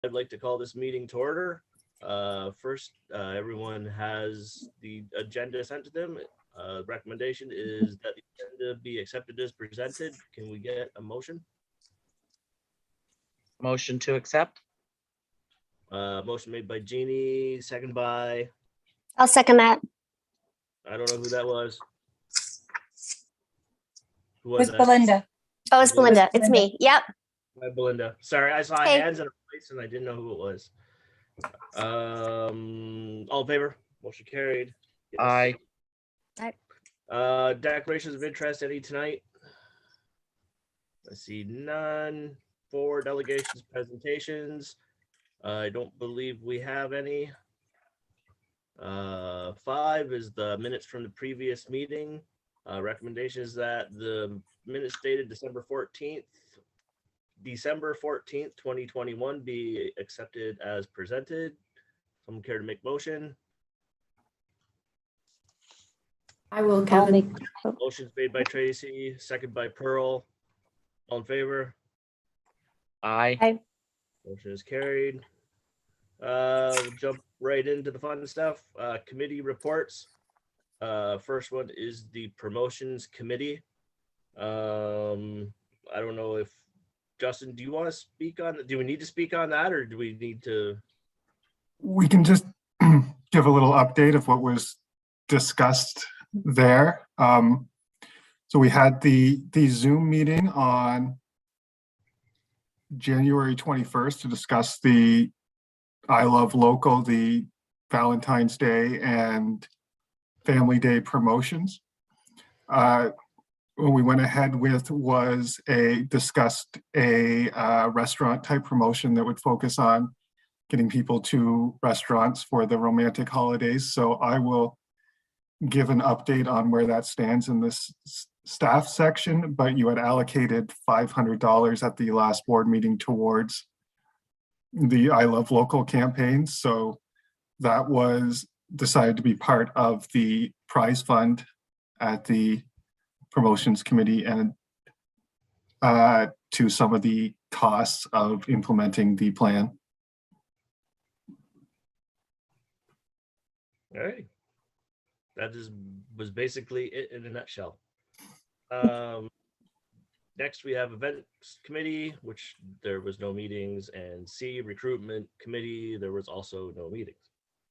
I'd like to call this meeting to order. First, everyone has the agenda sent to them. Recommendation is that the agenda be accepted as presented. Can we get a motion? Motion to accept. Motion made by Jeannie, second by, I'll second that. I don't know who that was. Who Was that? Belinda. Oh, it's Belinda. It's me. Yep. Hi, Belinda. Sorry, I saw Hey. hands in a place and I didn't know who it was. All in favor? Motion carried. Yes. Aye. Declarations of interest, any tonight? I see none. 4 delegations, presentations. I don't believe we have any. 5 is the minutes from the previous meeting. Recommendation is that the minutes dated December 14th, 2021 be accepted as presented. Someone care to make motion? I will, Kevin. Motion's made by Tracy, second by Pearl. All in favor? Aye. Motion is carried. We'll jump right into the fun stuff. Committee reports. First one is the promotions committee. I don't know if Justin, do you want to speak on? Do we need to speak on that, or do we need to? We can just give a little update of what was discussed there. So we had the Zoom meeting on January 21st to discuss the I Love Local, the Valentine's Day and Family Day promotions. What we went ahead with was discussed a restaurant type promotion that would focus on getting people to restaurants for the romantic holidays. So I will give an update on where that stands in this staff section, but you had allocated $500 at the last board meeting towards the I Love Local campaign. So that was decided to be part of the prize fund at the promotions committee and to some of the costs of implementing the plan. All right. That was basically it in a nutshell. Next, we have events committee, which there was no meetings, and C, recruitment committee, there was also no meetings.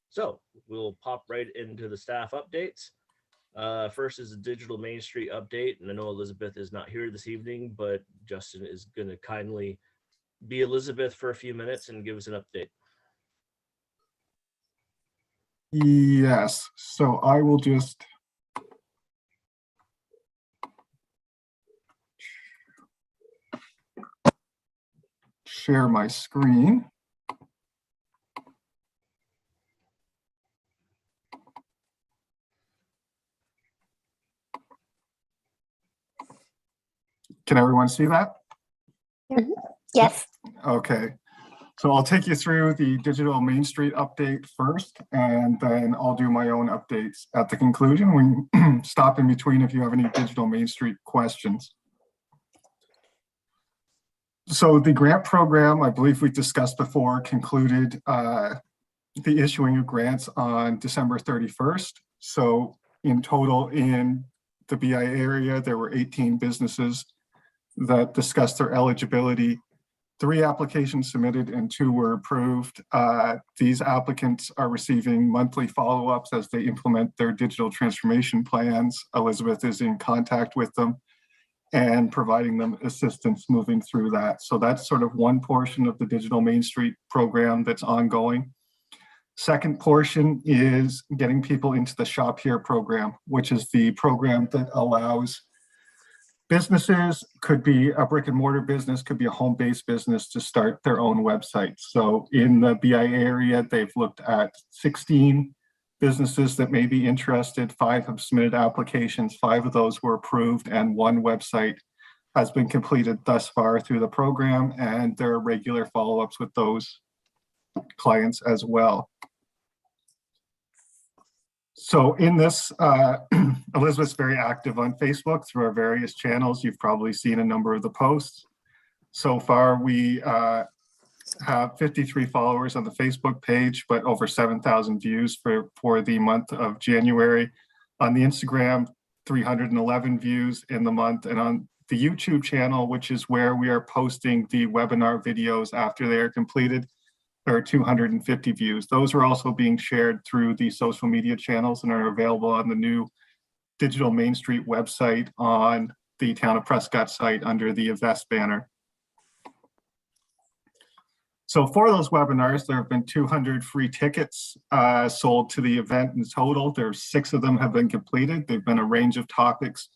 So we'll pop right into the staff updates. First is the digital Main Street update, and I know Elizabeth is not here this evening, but Justin is going to kindly be Elizabeth for a few minutes and give us an update. Yes, so I will just share my screen. Can everyone see that? Yes. Okay, so I'll take you through the digital Main Street update first, and then I'll do my own updates at the conclusion. We can stop in between if you have any digital Main Street questions. So the grant program, I believe we discussed before, concluded the issuing of grants on December 31st. So in total in the BIA area, there were 18 businesses that discussed their eligibility. 3 applications submitted and 2 were approved. These applicants are receiving monthly follow-ups as they implement their digital transformation plans. Elizabeth is in contact with them and providing them assistance moving through that. So that's sort of one portion of the digital Main Street program that's ongoing. Second portion is getting people into the Shop Here program, which is the program that allows businesses, could be a brick and mortar business, could be a home-based business, to start their own website. So in the BIA area, they've looked at 16 businesses that may be interested. 5 have submitted applications, 5 of those were approved, and 1 website has been completed thus far through the program, and there are regular follow-ups with those clients as well. So in this, Elizabeth's very active on Facebook through our various channels. You've probably seen a number of the posts. So far, we have 53 followers on the Facebook page, but over 7,000 views for the month of January. On the Instagram, 311 views in the month, and on the YouTube channel, which is where we are posting the webinar videos after they are completed, there are 250 views. Those are also being shared through the social media channels and are available on the new Digital Main Street website on the Town of Prescott site under the Invest banner. So for those webinars, there have been 200 free tickets sold to the event in total. There's 6 of them have been completed. They've been a range of topics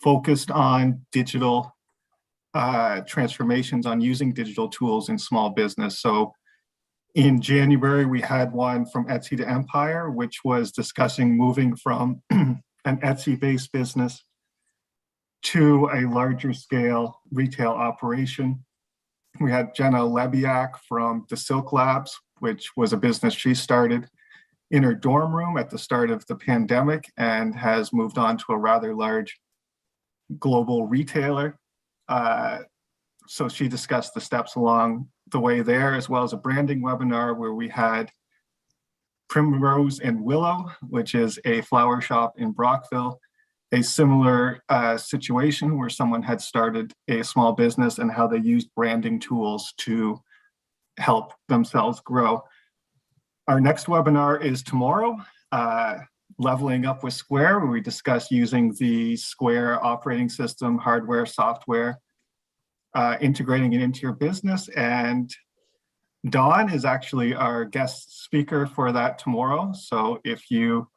focused on digital transformations, on using digital tools in small business. So in January, we had one from Etsy to Empire, which was discussing moving from an Etsy-based business to a larger scale retail operation. We had Jenna Lebiak from the Silk Labs, which was a business she started in her dorm room at the start of the pandemic and has moved on to a rather large global retailer. So she discussed the steps along the way there, as well as a branding webinar where we had Primrose and Willow, which is a flower shop in Brockville, a similar situation where someone had started a small business and how they used branding tools to help themselves grow. Our next webinar is tomorrow, Leveling Up with Square, where we discuss using the Square operating system, hardware, software, integrating it into your business. And Dawn is actually our guest speaker for that tomorrow. So if you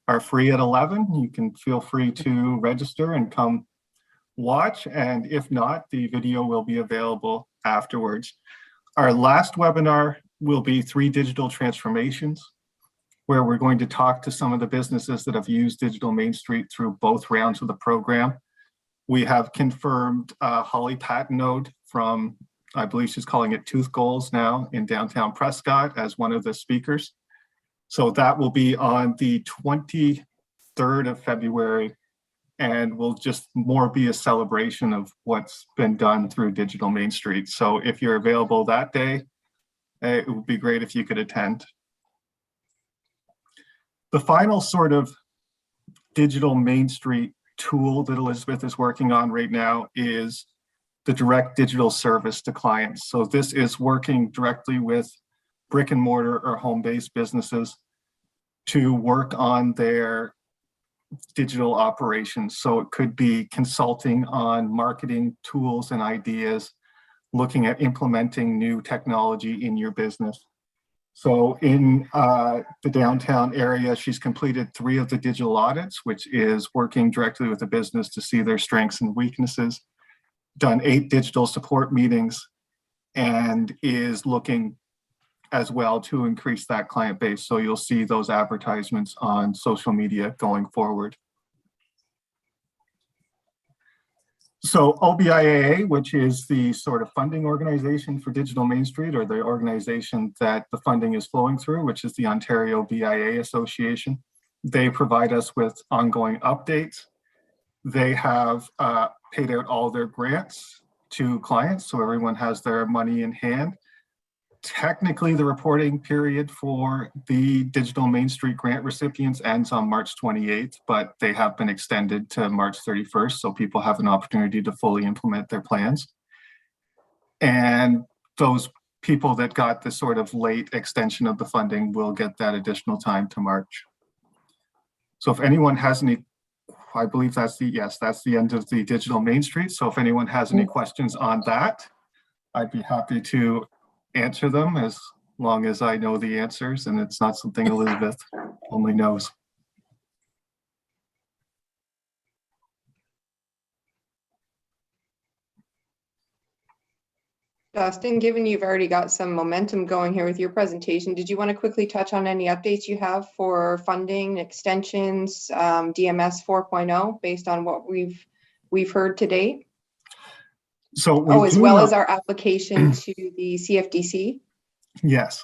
are free at 11, you can feel free to register and come watch. And if not, the video will be available afterwards. Our last webinar will be 3 digital transformations, where we're going to talk to some of the businesses that have used Digital Main Street through both rounds of the program. We have confirmed Holly Patnode from, I believe she's calling it Tooth Goals now, in downtown Prescott as one of the speakers. So that will be on the 23rd of February, and will just more be a celebration of what's been done through Digital Main Street. So if you're available that day, it would be great if you could attend. The final sort of Digital Main Street tool that Elizabeth is working on right now is the direct digital service to clients. So this is working directly with brick and mortar or home-based businesses to work on their digital operations. So it could be consulting on marketing tools and ideas, looking at implementing new technology in your business. So in the downtown area, she's completed 3 of the digital audits, which is working directly with the business to see their strengths and weaknesses, done 8 digital support meetings, and is looking as well to increase that client base. So you'll see those advertisements on social media going forward. So OBIAA, which is the sort of funding organization for Digital Main Street, or the organization that the funding is flowing through, which is the Ontario BIA Association, they provide us with ongoing updates. They have paid out all their grants to clients, so everyone has their money in hand. Technically, the reporting period for the Digital Main Street grant recipients ends on March 28th, but they have been extended to March 31st, so people have an opportunity to fully implement their plans. And those people that got the sort of late extension of the funding will get that additional time to March. So if anyone has any, I believe that's the end of the Digital Main Street. So if anyone has any questions on that, I'd be happy to answer them as long as I know the answers and it's not something Elizabeth only knows. Justin, given you've already got some momentum going here with your presentation, did you want to quickly touch on any updates you have for funding, extensions, DMS 4.0, based on what we've heard to date? So as well as our application to the CFDC? Yes.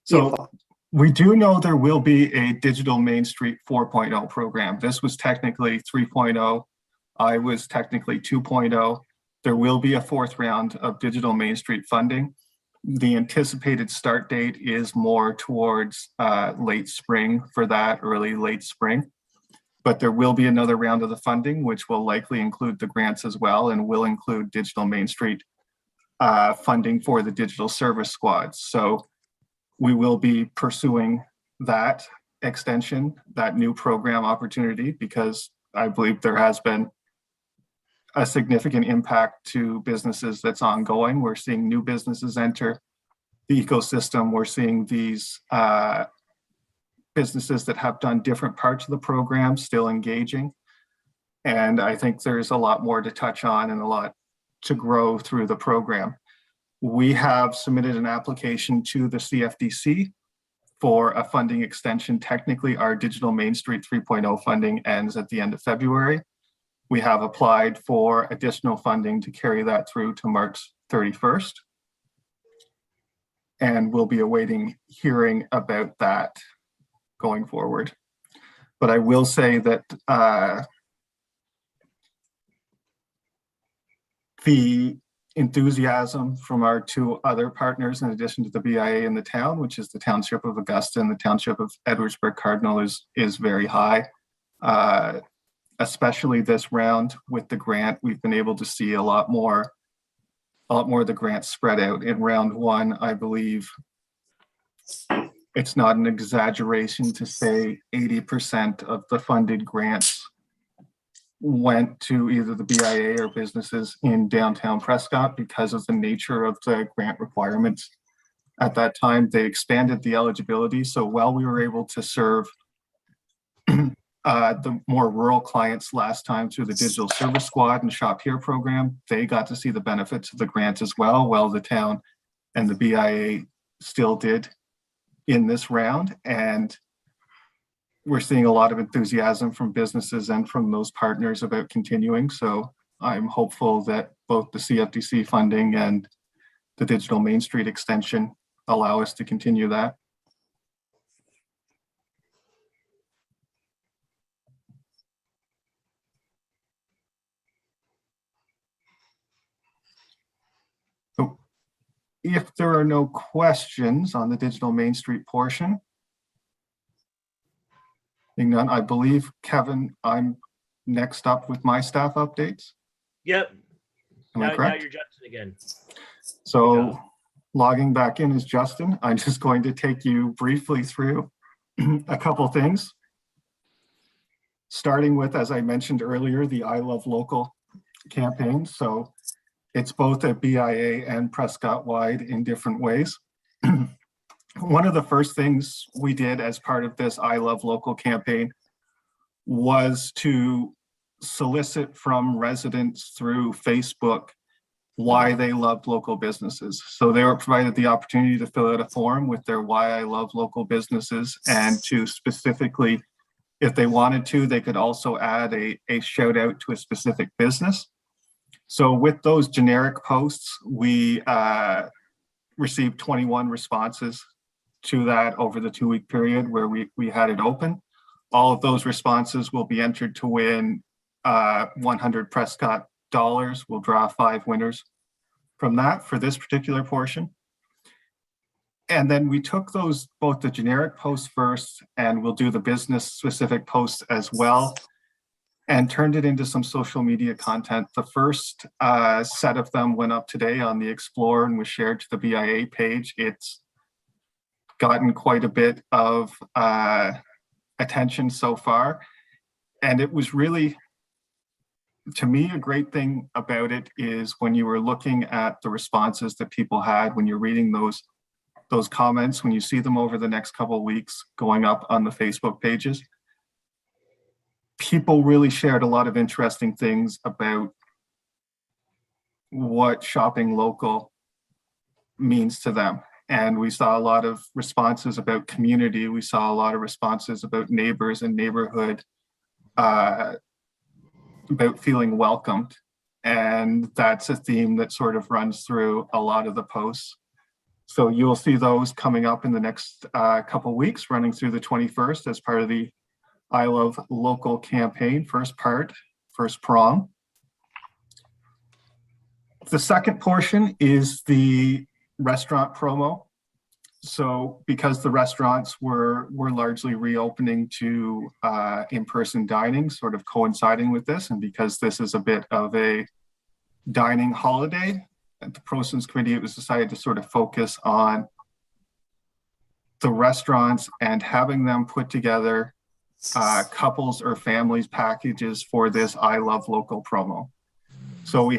So Beautiful. We do know there will be a Digital Main Street 4.0 program. This was technically 3.0. I was technically 2.0. There will be a 4th round of Digital Main Street funding. The anticipated start date is more towards late spring for that, early late spring. But there will be another round of the funding, which will likely include the grants as well, and will include Digital Main Street funding for the digital service squads. So we will be pursuing that extension, that new program opportunity, because I believe there has been a significant impact to businesses that's ongoing. We're seeing new businesses enter the ecosystem. We're seeing these businesses that have done different parts of the program still engaging. And I think there's a lot more to touch on and a lot to grow through the program. We have submitted an application to the CFDC for a funding extension. Technically, our Digital Main Street 3.0 funding ends at the end of February. We have applied for additional funding to carry that through to March 31st. And we'll be awaiting hearing about that going forward. But I will say that the enthusiasm from our two other partners, in addition to the BIA in the town, which is the Township of Augusta and the Township of Edwardsburg Cardinal, is very high. Especially this round with the grant, we've been able to see a lot more of the grants spread out. In round one, I believe it's not an exaggeration to say 80% of the funded grants went to either the BIA or businesses in downtown Prescott because of the nature of the grant requirements. At that time, they expanded the eligibility. So while we were able to serve the more rural clients last time through the Digital Service Squad and Shop Here program, they got to see the benefits of the grant as well, while the town and the BIA still did in this round. And we're seeing a lot of enthusiasm from businesses and from those partners about continuing. So I'm hopeful that both the CFDC funding and the Digital Main Street extension allow us to continue that. So if there are no questions on the Digital Main Street portion, being none, I believe, Kevin, I'm next up with my staff updates. Yep. Am I Now correct? you're Justin again. So logging back in as Justin, I'm just going to take you briefly through a couple things. Starting with, as I mentioned earlier, the I Love Local campaign. So it's both at BIA and Prescott wide in different ways. One of the first things we did as part of this I Love Local campaign was to solicit from residents through Facebook why they loved local businesses. So they were provided the opportunity to fill out a form with their why I love local businesses, and to specifically, if they wanted to, they could also add a shout out to a specific business. So with those generic posts, we received 21 responses to that over the 2-week period where we had it open. All of those responses will be entered to win 100 Prescott dollars. We'll draw 5 winners from that for this particular portion. And then we took those, both the generic posts first, and we'll do the business specific posts as well, and turned it into some social media content. The first set of them went up today on the Explore and was shared to the BIA page. It's gotten quite a bit of attention so far. And it was really, to me, a great thing about it is when you were looking at the responses that people had, when you're reading those comments, when you see them over the next couple of weeks going up on the Facebook pages, people really shared a lot of interesting things about what shopping local means to them. And we saw a lot of responses about community. We saw a lot of responses about neighbors and neighborhood, about feeling welcomed. And that's a theme that sort of runs through a lot of the posts. So you'll see those coming up in the next couple of weeks, running through the 21st as part of the I Love Local campaign, first prong. The second portion is the restaurant promo. So because the restaurants were largely reopening to in-person dining, sort of coinciding with this, and because this is a bit of a dining holiday, at the Promotions Committee, it was decided to sort of focus on the restaurants and having them put together couples or families packages for this I Love Local promo. So we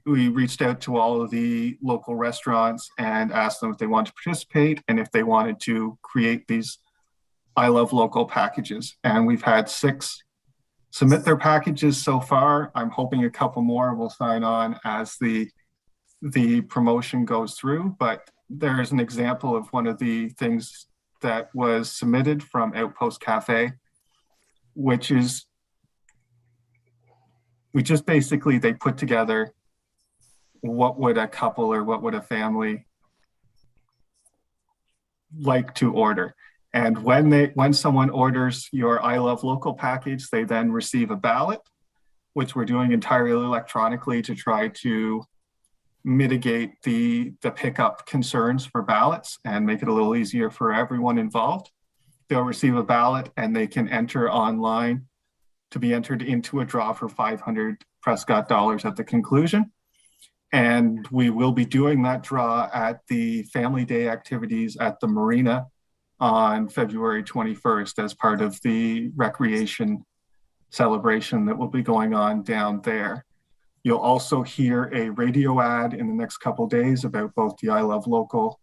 reached out to all of the local restaurants and asked them if they wanted to participate and if they wanted to create these I Love Local packages. And we've had 6 submit their packages so far. I'm hoping a couple more will sign on as the promotion goes through, but there is an example of one of the things that was submitted from Outpost Cafe, which is they put together what would a couple or what would a family like to order. And when someone orders your I Love Local package, they then receive a ballot, which we're doing entirely electronically to try to mitigate the pickup concerns for ballots and make it a little easier for everyone involved. They'll receive a ballot and they can enter online to be entered into a draw for 500 Prescott dollars at the conclusion. And we will be doing that draw at the Family Day activities at the Marina on February 21st as part of the recreation celebration that will be going on down there. You'll also hear a radio ad in the next couple of days about both the I Love Local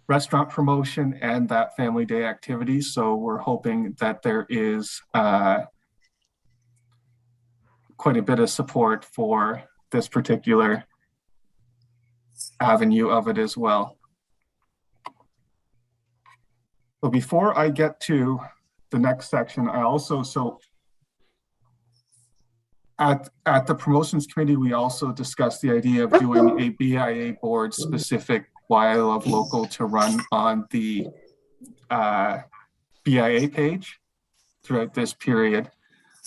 restaurant promotion and that Family Day activity. So we're hoping that there is quite a bit of support for this particular avenue of it as well. But before I get to the next section, I also, at the Promotions Committee, we also discussed the idea of doing a BIA board specific Why I Love Local to run on the BIA page throughout this period.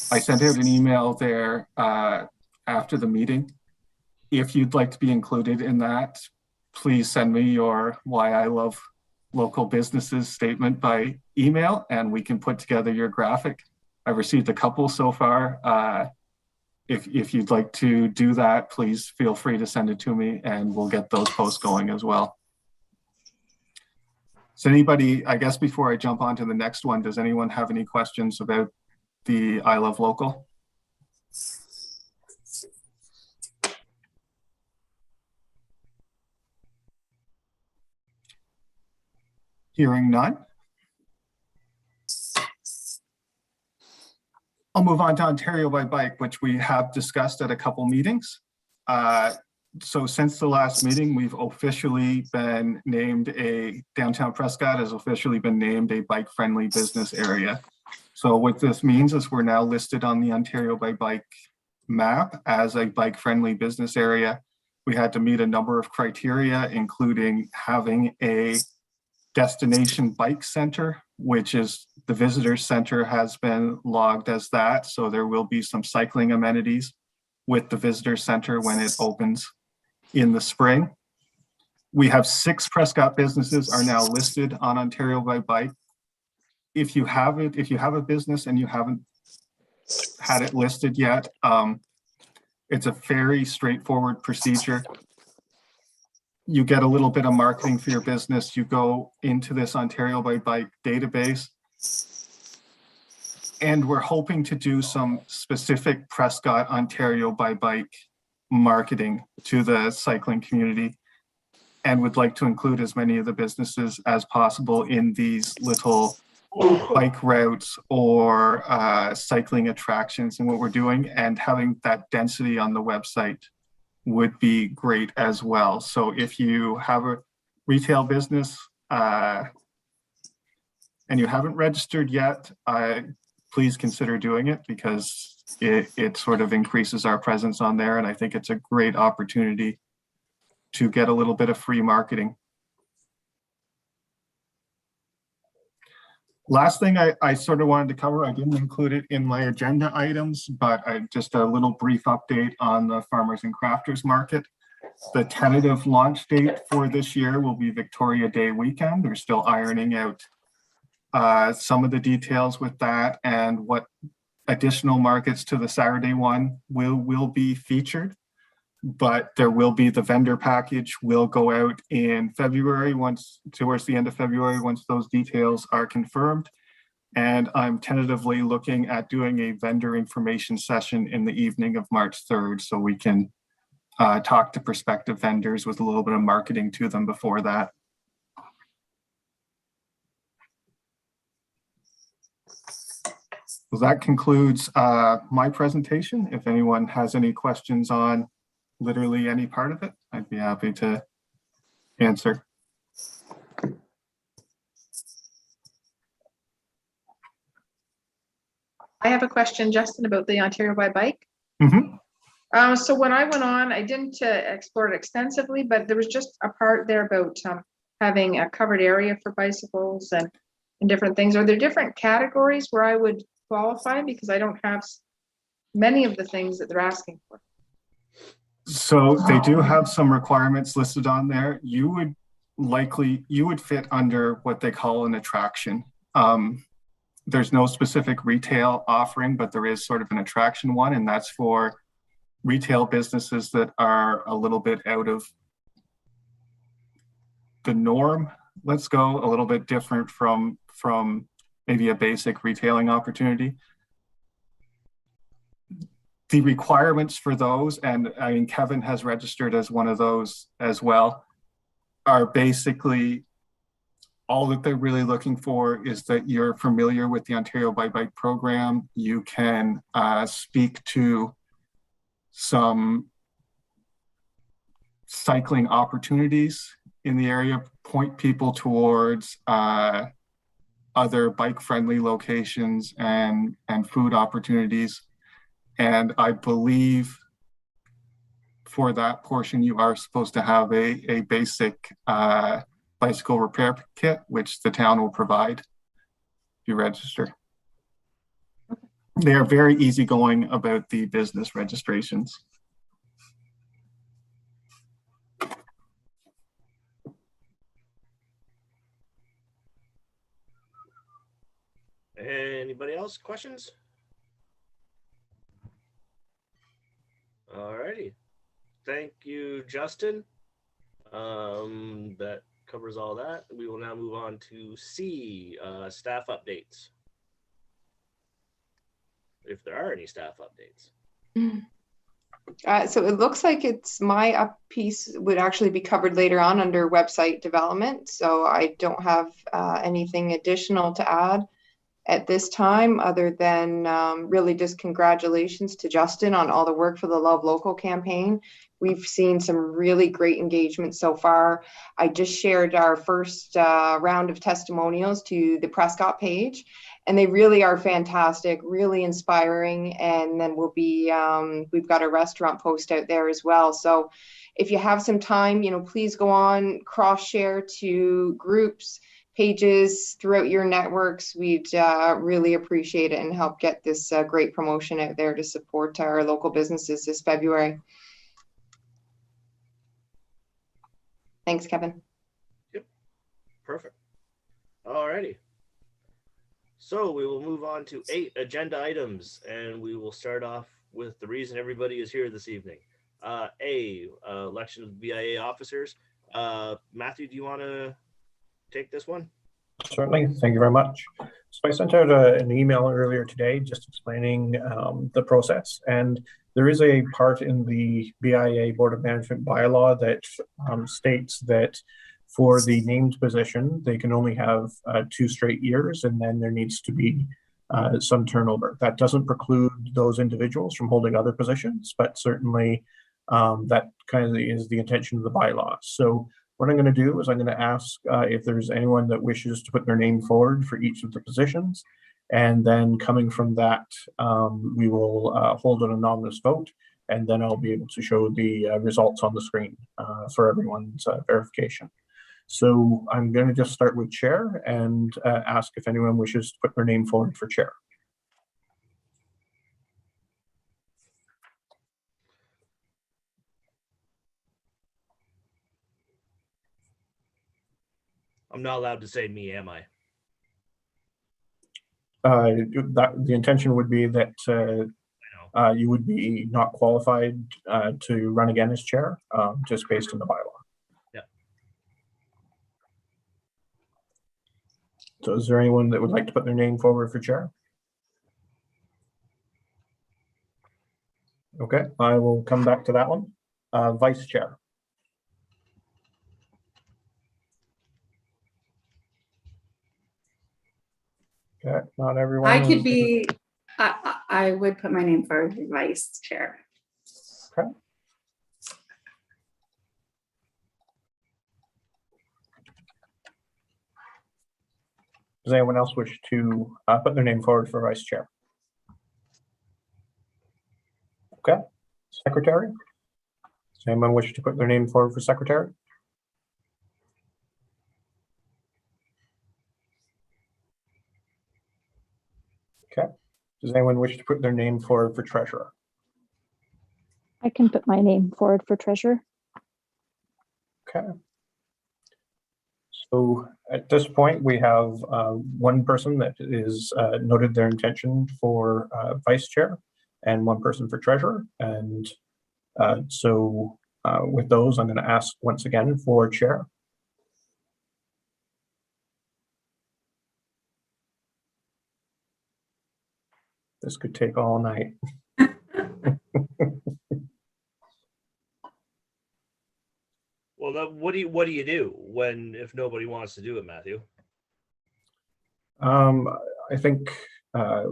I sent out an email there after the meeting. If you'd like to be included in that, please send me your Why I Love Local Businesses statement by email and we can put together your graphic. I've received a couple so far. If you'd like to do that, please feel free to send it to me and we'll get those posts going as well. So anybody, I guess before I jump on to the next one, does anyone have any questions about the I Love Local? Hearing none. I'll move on to Ontario by Bike, which we have discussed at a couple meetings. So since the last meeting, we've officially been named Downtown Prescott has officially been named a bike-friendly business area. So what this means is we're now listed on the Ontario by Bike map as a bike-friendly business area. We had to meet a number of criteria, including having a destination bike center, which is the visitor center has been logged as that. So there will be some cycling amenities with the visitor center when it opens in the spring. We have 6 Prescott businesses are now listed on Ontario by Bike. If you have a business and you haven't had it listed yet, it's a very straightforward procedure. You get a little bit of marketing for your business. You go into this Ontario by Bike database, and we're hoping to do some specific Prescott Ontario by Bike marketing to the cycling community, and would like to include as many of the businesses as possible in these little bike routes or cycling attractions and what we're doing, and having that density on the website would be great as well. So if you have a retail business and you haven't registered yet, please consider doing it, because it sort of increases our presence on there. And I think it's a great opportunity to get a little bit of free marketing. Last thing I sort of wanted to cover, I didn't include it in my agenda items, but just a little brief update on the Farmers and Crafters Market. The tentative launch date for this year will be Victoria Day weekend. They're still ironing out some of the details with that and what additional markets to the Saturday one will be featured. But there will be the vendor package will go out in February, towards the end of February, once those details are confirmed. And I'm tentatively looking at doing a vendor information session in the evening of March 3rd, so we can talk to prospective vendors with a little bit of marketing to them before that. So that concludes my presentation. If anyone has any questions on literally any part of it, I'd be happy to answer. I have a question, Justin, about the Ontario by Bike. Mm-hmm. So when I went on, I didn't explore it extensively, but there was just a part there about having a covered area for bicycles and different things. Are there different categories where I would qualify? Because I don't have many of the things that they're asking for. So they do have some requirements listed on there. You would fit under what they call an attraction. There's no specific retail offering, but there is sort of an attraction one, and that's for retail businesses that are a little bit out of the norm. Let's go a little bit different from maybe a basic retailing opportunity. The requirements for those, and I mean, Kevin has registered as one of those as well, are basically all that they're really looking for is that you're familiar with the Ontario by Bike program. You can speak to some cycling opportunities in the area, point people towards other bike-friendly locations and food opportunities. And I believe for that portion, you are supposed to have a basic bicycle repair kit, which the town will provide if you register. They are very easygoing about the business registrations. Anybody else? Questions? All righty. Thank you, Justin. That covers all that. We will now move on to C, staff updates. If there are any staff updates. So it looks like my up piece would actually be covered later on under website development. So I don't have anything additional to add at this time, other than really just congratulations to Justin on all the work for the Love Local campaign. We've seen some really great engagement so far. I just shared our first round of testimonials to the Prescott page, and they really are fantastic, really inspiring. And then we'll be, we've got a restaurant post out there as well. So if you have some time, please go on, cross-share to groups, pages throughout your networks. We'd really appreciate it and help get this great promotion out there to support our local businesses this February. Thanks, Kevin. Yep. Perfect. All righty. So we will move on to 8 agenda items, and we will start off with the reason everybody is here this evening. Election of BIA officers. Matthew, do you want to take this one? Certainly. Thank you very much. So I sent out an email earlier today just explaining the process, and there is a part in the BIA Board of Management bylaw that states that for the named position, they can only have 2 straight years, and then there needs to be some turnover. That doesn't preclude those individuals from holding other positions, but certainly that kind of is the intention of the bylaw. So what I'm going to do is I'm going to ask if there's anyone that wishes to put their name forward for each of the positions. And then coming from that, we will hold an anonymous vote, and then I'll be able to show the results on the screen for everyone's verification. So I'm going to just start with chair and ask if anyone wishes to put their name forward for chair. I'm not allowed to say me, am I? The intention would be that I know. you would be not qualified to run again as chair, just based on the bylaw. Yeah. So is there anyone that would like to put their name forward for chair? Okay, I will come back to that one. Vice chair. Okay, not everyone. I could is- be, I would put my name forward for vice chair. Okay. Does anyone else wish to put their name forward for vice chair? Okay, secretary. Does anyone wish to put their name forward for secretary? Okay. Does anyone wish to put their name forward for treasurer? I can put my name forward for treasurer. Okay. So at this point, we have one person that is noted their intention for vice chair and one person for treasurer. And so with those, I'm going to ask once again for chair. This could take all night. Well, what do you do when if nobody wants to do it, Matthew? I think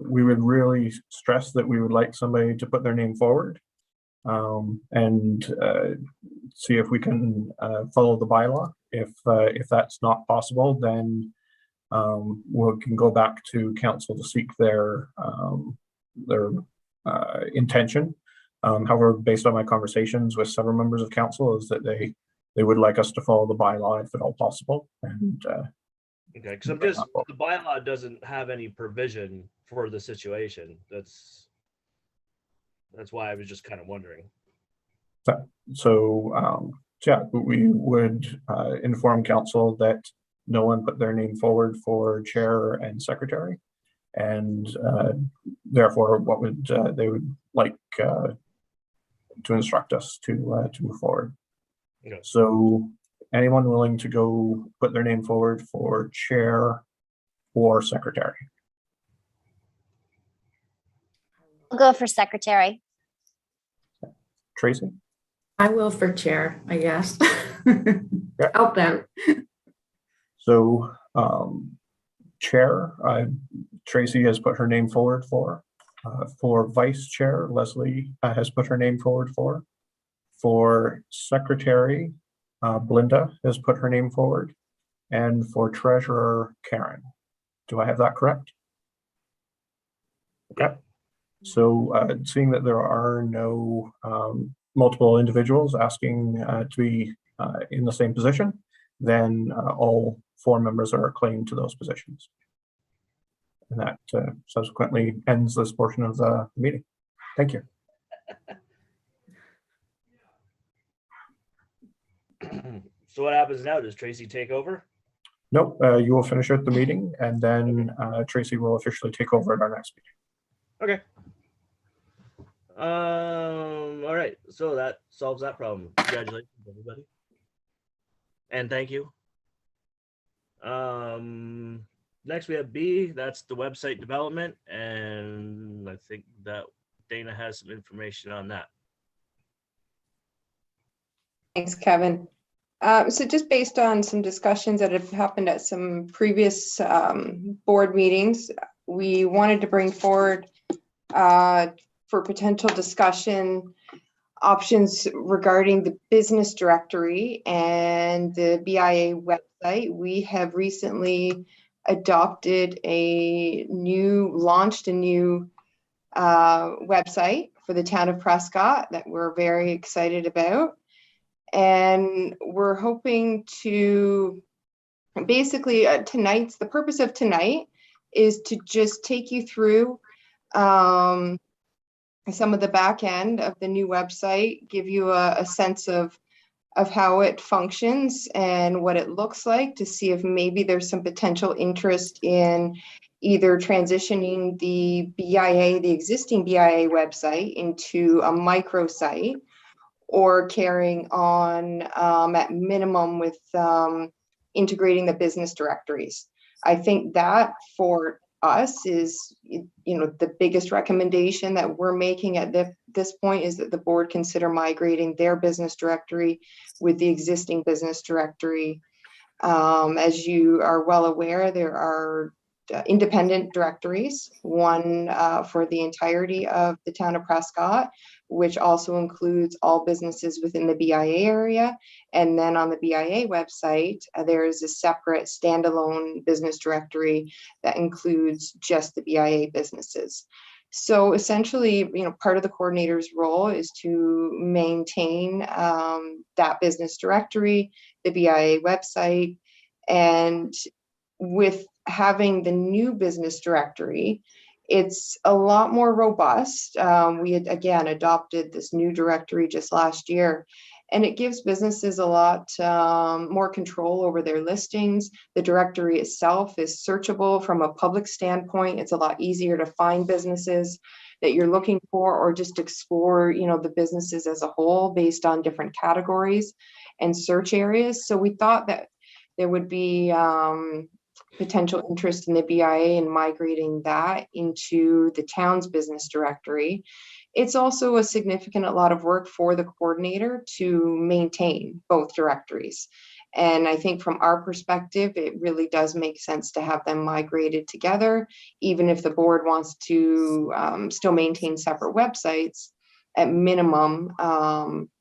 we would really stress that we would like somebody to put their name forward and see if we can follow the bylaw. If that's not possible, then we can go back to council to seek their intention. However, based on my conversations with several members of council, is that they would like us to follow the bylaw if at all possible. And Okay, because the bylaw doesn't have any provision for the situation. That's why I was just kind of wondering. so yeah, we would inform council that no one put their name forward for chair and secretary, and therefore what would they would like to instruct us to move forward. Okay. So anyone willing to go put their name forward for chair or secretary? I'll go for secretary. Tracy? I will for chair, I guess. Help out. So chair, Tracy has put her name forward for. For vice chair, Leslie has put her name forward for. For secretary, Belinda has put her name forward. And for treasurer, Karen. Do I have that correct? Okay. So seeing that there are no multiple individuals asking to be in the same position, then all 4 members are claimed to those positions. And that subsequently ends this portion of the meeting. Thank you. So what happens now? Does Tracy take over? Nope, you will finish out the meeting and then Tracy will officially take over at our next meeting. Okay. All right. So that solves that problem. Congratulations, everybody. And thank you. Next we have B, that's the website development. And I think that Dana has some information on that. Thanks, Kevin. So just based on some discussions that have happened at some previous board meetings, we wanted to bring forward for potential discussion options regarding the business directory and the BIA website. We have recently launched a new website for the town of Prescott that we're very excited about. And we're hoping to basically the purpose of tonight is to just take you through some of the back end of the new website, give you a sense of of how it functions and what it looks like, to see if maybe there's some potential interest in either transitioning the BIA, the existing BIA website, into a microsite, or carrying on at minimum with integrating the business directories. I think that for us is, the biggest recommendation that we're making at this point is that the board consider migrating their business directory with the existing business directory. As you are well aware, there are independent directories, one for the entirety of the town of Prescott, which also includes all businesses within the BIA area. And then on the BIA website, there is a separate standalone business directory that includes just the BIA businesses. So essentially, part of the coordinator's role is to maintain that business directory, the BIA website, and with having the new business directory, it's a lot more robust. We had, again, adopted this new directory just last year, and it gives businesses a lot more control over their listings. The directory itself is searchable from a public standpoint. It's a lot easier to find businesses that you're looking for, or just explore, the businesses as a whole based on different categories and search areas. So we thought that there would be potential interest in the BIA and migrating that into the town's business directory. It's also a lot of work for the coordinator to maintain both directories. And I think from our perspective, it really does make sense to have them migrated together, even if the board wants to still maintain separate websites. At minimum,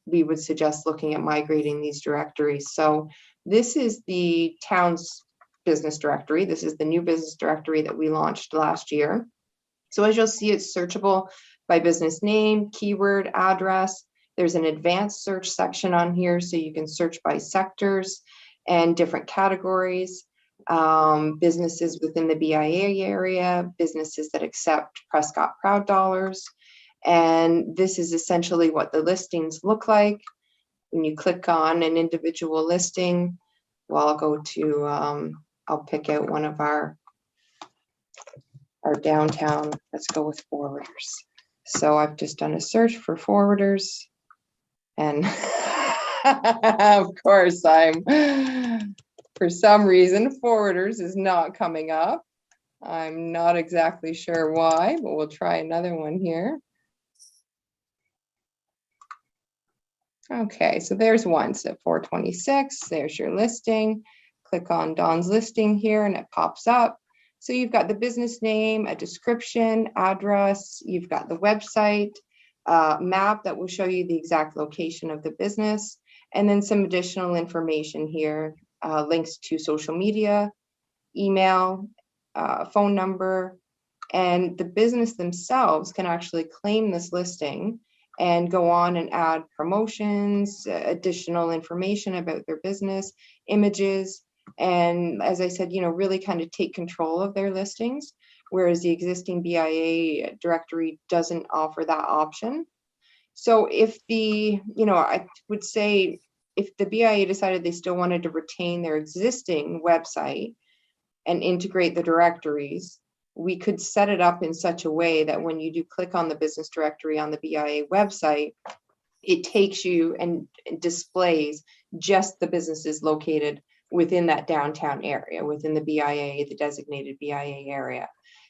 we would suggest looking at migrating these directories. So this is the town's business directory. This is the new business directory that we launched last year. So as you'll see, it's searchable by business name, keyword, address. There's an advanced search section on here, so you can search by sectors and different categories, businesses within the BIA area, businesses that accept Prescott Proud Dollars. And this is essentially what the listings look like. When you click on an individual listing, well, I'll go to, I'll pick out one of our downtown. Let's go with forwarders. So I've just done a search for forwarders, and of course for some reason, forwarders is not coming up. I'm not exactly sure why, but we'll try another one here. Okay, so there's one, so 426, there's your listing. Click on Don's listing here and it pops up. So you've got the business name, a description, address, you've got the website, map that will show you the exact location of the business, and then some additional information here, links to social media, email, phone number, and the business themselves can actually claim this listing and go on and add promotions, additional information about their business, images, and as I said, really kind of take control of their listings, whereas the existing BIA directory doesn't offer that option. So if I would say if the BIA decided they still wanted to retain their existing website and integrate the directories, we could set it up in such a way that when you do click on the business directory on the BIA website, it takes you and displays just the businesses located within that downtown area, within the BIA, the designated BIA area.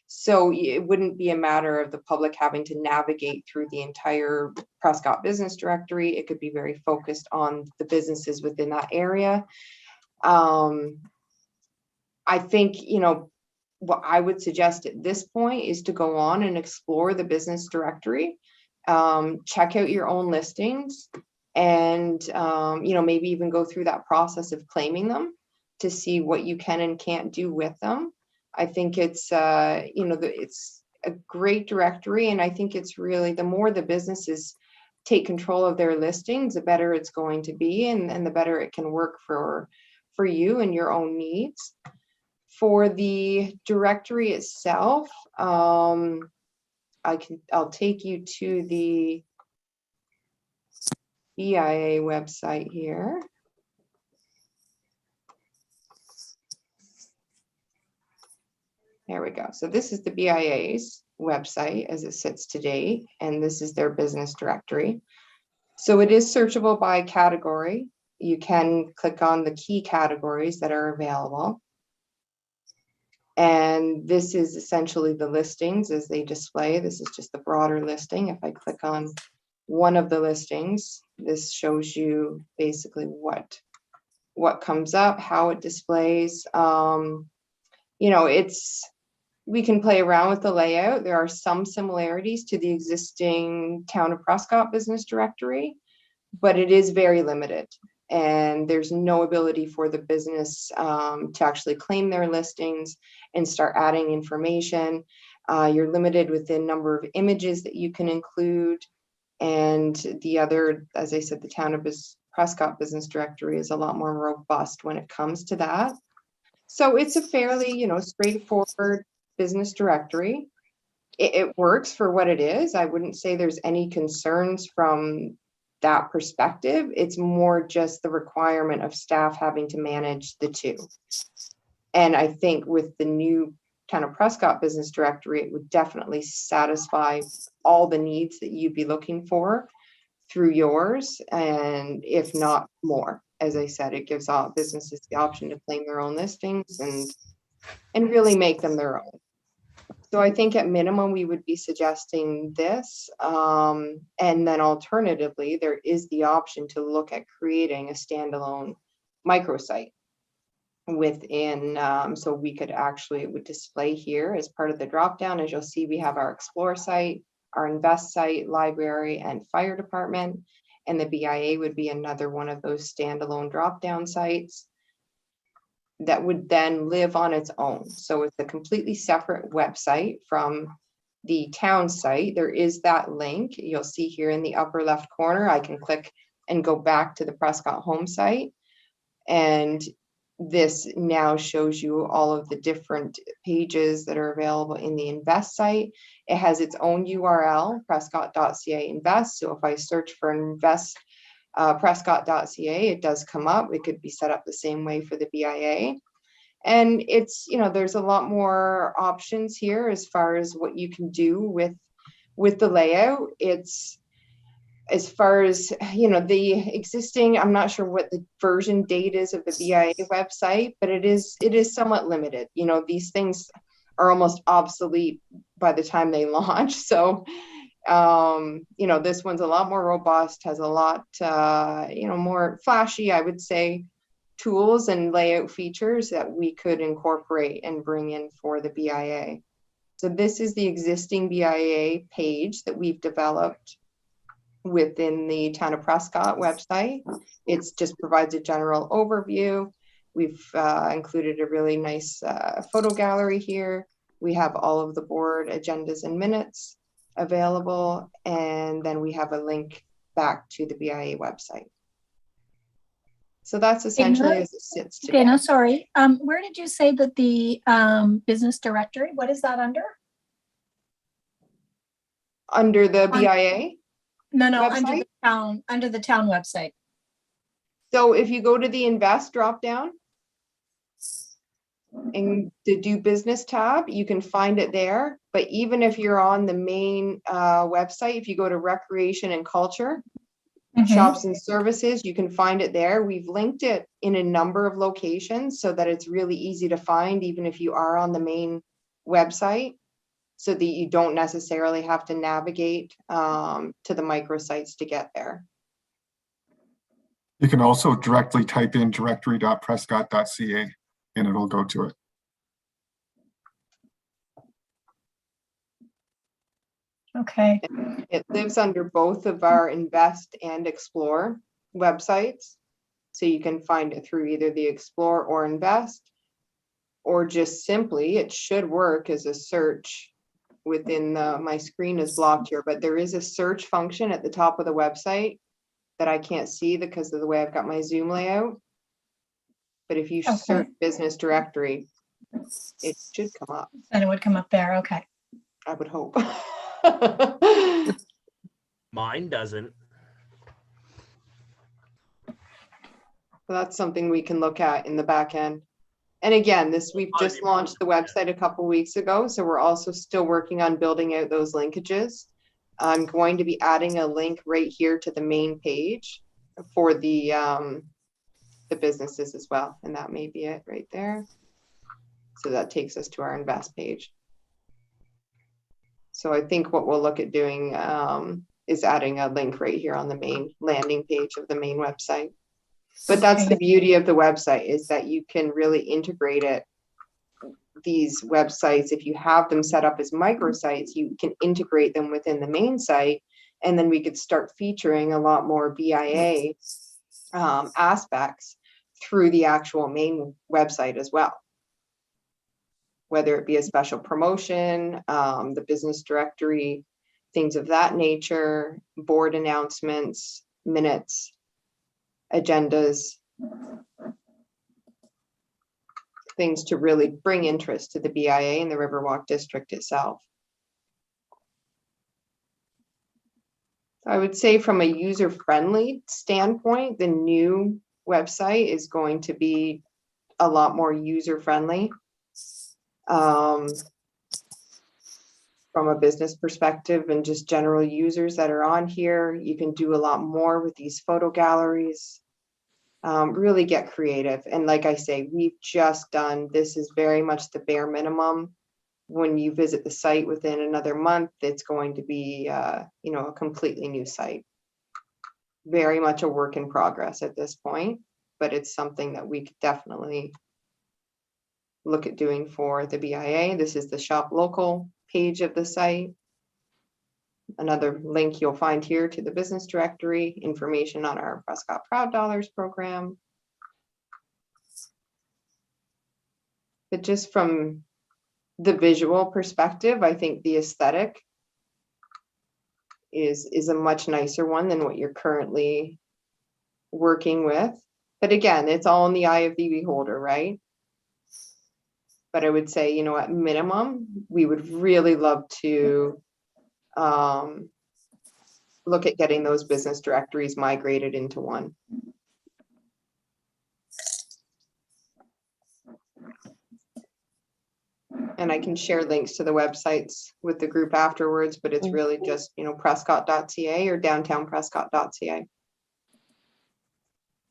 So it wouldn't be a matter of the public having to navigate through the entire Prescott business directory. It could be very focused on the businesses within that area. I think, what I would suggest at this point is to go on and explore the business directory, check out your own listings, and maybe even go through that process of claiming them to see what you can and can't do with them. I think it's it's a great directory, and I think it's really, the more the businesses take control of their listings, the better it's going to be, and the better it can work for you and your own needs. For the directory itself, I'll take you to the BIA website here. There we go. So this is the BIA's website as it sits today, and this is their business directory. So it is searchable by category. You can click on the key categories that are available. And this is essentially the listings as they display. This is just the broader listing. If I click on one of the listings, this shows you basically what comes up, how it displays. You know, we can play around with the layout. There are some similarities to the existing Town of Prescott business directory, but it is very limited. And there's no ability for the business to actually claim their listings and start adding information. You're limited within number of images that you can include. And the other, as I said, the Town of Prescott business directory is a lot more robust when it comes to that. So it's a fairly, you know, straightforward business directory. It works for what it is. I wouldn't say there's any concerns from that perspective. It's more just the requirement of staff having to manage the two. And I think with the new Town of Prescott business directory, it would definitely satisfy all the needs that you'd be looking for through yours, and if not more. As I said, it gives all businesses the option to claim their own listings and really make them their own. So I think at minimum, we would be suggesting this. And then alternatively, there is the option to look at creating a standalone microsite within, so we could actually, it would display here as part of the dropdown. As you'll see, we have our Explore site, our Invest site, library, and fire department. And the BIA would be another one of those standalone dropdown sites that would then live on its own. So it's a completely separate website from the town site. There is that link you'll see here in the upper left corner. I can click and go back to the Prescott home site. And this now shows you all of the different pages that are available in the Invest site. It has its own URL, prescott.ca invest. So if I search for invest, prescott.ca, it does come up. It could be set up the same way for the BIA. And it's, you know, there's a lot more options here as far as what you can do with the layout. It's, as far as, you know, the existing, I'm not sure what the version date is of the BIA website, but it is somewhat limited. You know, these things are almost obsolete by the time they launch. So you know, this one's a lot more robust, has a lot, you know, more flashy, I would say, tools and layout features that we could incorporate and bring in for the BIA. So this is the existing BIA page that we've developed within the Town of Prescott website. It just provides a general overview. We've included a really nice photo gallery here. We have all of the board agendas and minutes available, and then we have a link back to the BIA website. So that's essentially as it sits today. Dana, sorry. Where did you say that the business directory, what is that under? Under the BIA? No, website? under the town website. So if you go to the Invest dropdown and the Do Business tab, you can find it there. But even if you're on the main website, if you go to Recreation and Culture, Shops and Services, you can find it there. We've linked it in a number of locations so that it's really easy to find, even if you are on the main website, so that you don't necessarily have to navigate to the microsites to get there. You can also directly type in directory.prescott.ca and it'll go to it. Okay. It lives under both of our Invest and Explore websites. So you can find it through either the Explore or Invest, or just simply, it should work as a search within my screen is blocked here, but there is a search function at the top of the website that I can't see because of the way I've got my Zoom layout. But if you search business directory, it should come up. And it would come up there. Okay. I would hope. Mine doesn't. So that's something we can look at in the back end. And again, we've just launched the website a couple weeks ago, so we're also still working on building out those linkages. I'm going to be adding a link right here to the main page for the businesses as well, and that may be it right there. So that takes us to our invest page. So I think what we'll look at doing is adding a link right here on the main landing page of the main website. But that's the beauty of the website, is that you can really integrate it. These websites, if you have them set up as microsites, you can integrate them within the main site, and then we could start featuring a lot more BIA aspects through the actual main website as well. Whether it be a special promotion, the business directory, things of that nature, board announcements, minutes, agendas, things to really bring interest to the BIA and the Riverwalk district itself. I would say from a user-friendly standpoint, the new website is going to be a lot more user-friendly. From a business perspective and just general users that are on here, you can do a lot more with these photo galleries. Really get creative. And like I say, we've just done, this is very much the bare minimum. When you visit the site within another month, it's going to be, you know, a completely new site. Very much a work in progress at this point, but it's something that we could definitely look at doing for the BIA. This is the shop local page of the site. Another link you'll find here to the business directory, information on our Prescott Proud Dollars program. But just from the visual perspective, I think the aesthetic is a much nicer one than what you're currently working with. But again, it's all in the eye of the beholder, right? But I would say, you know, at minimum, we would really love to look at getting those business directories migrated into one. And I can share links to the websites with the group afterwards, but it's really just, you know, prescott.ca or downtownprescott.ca.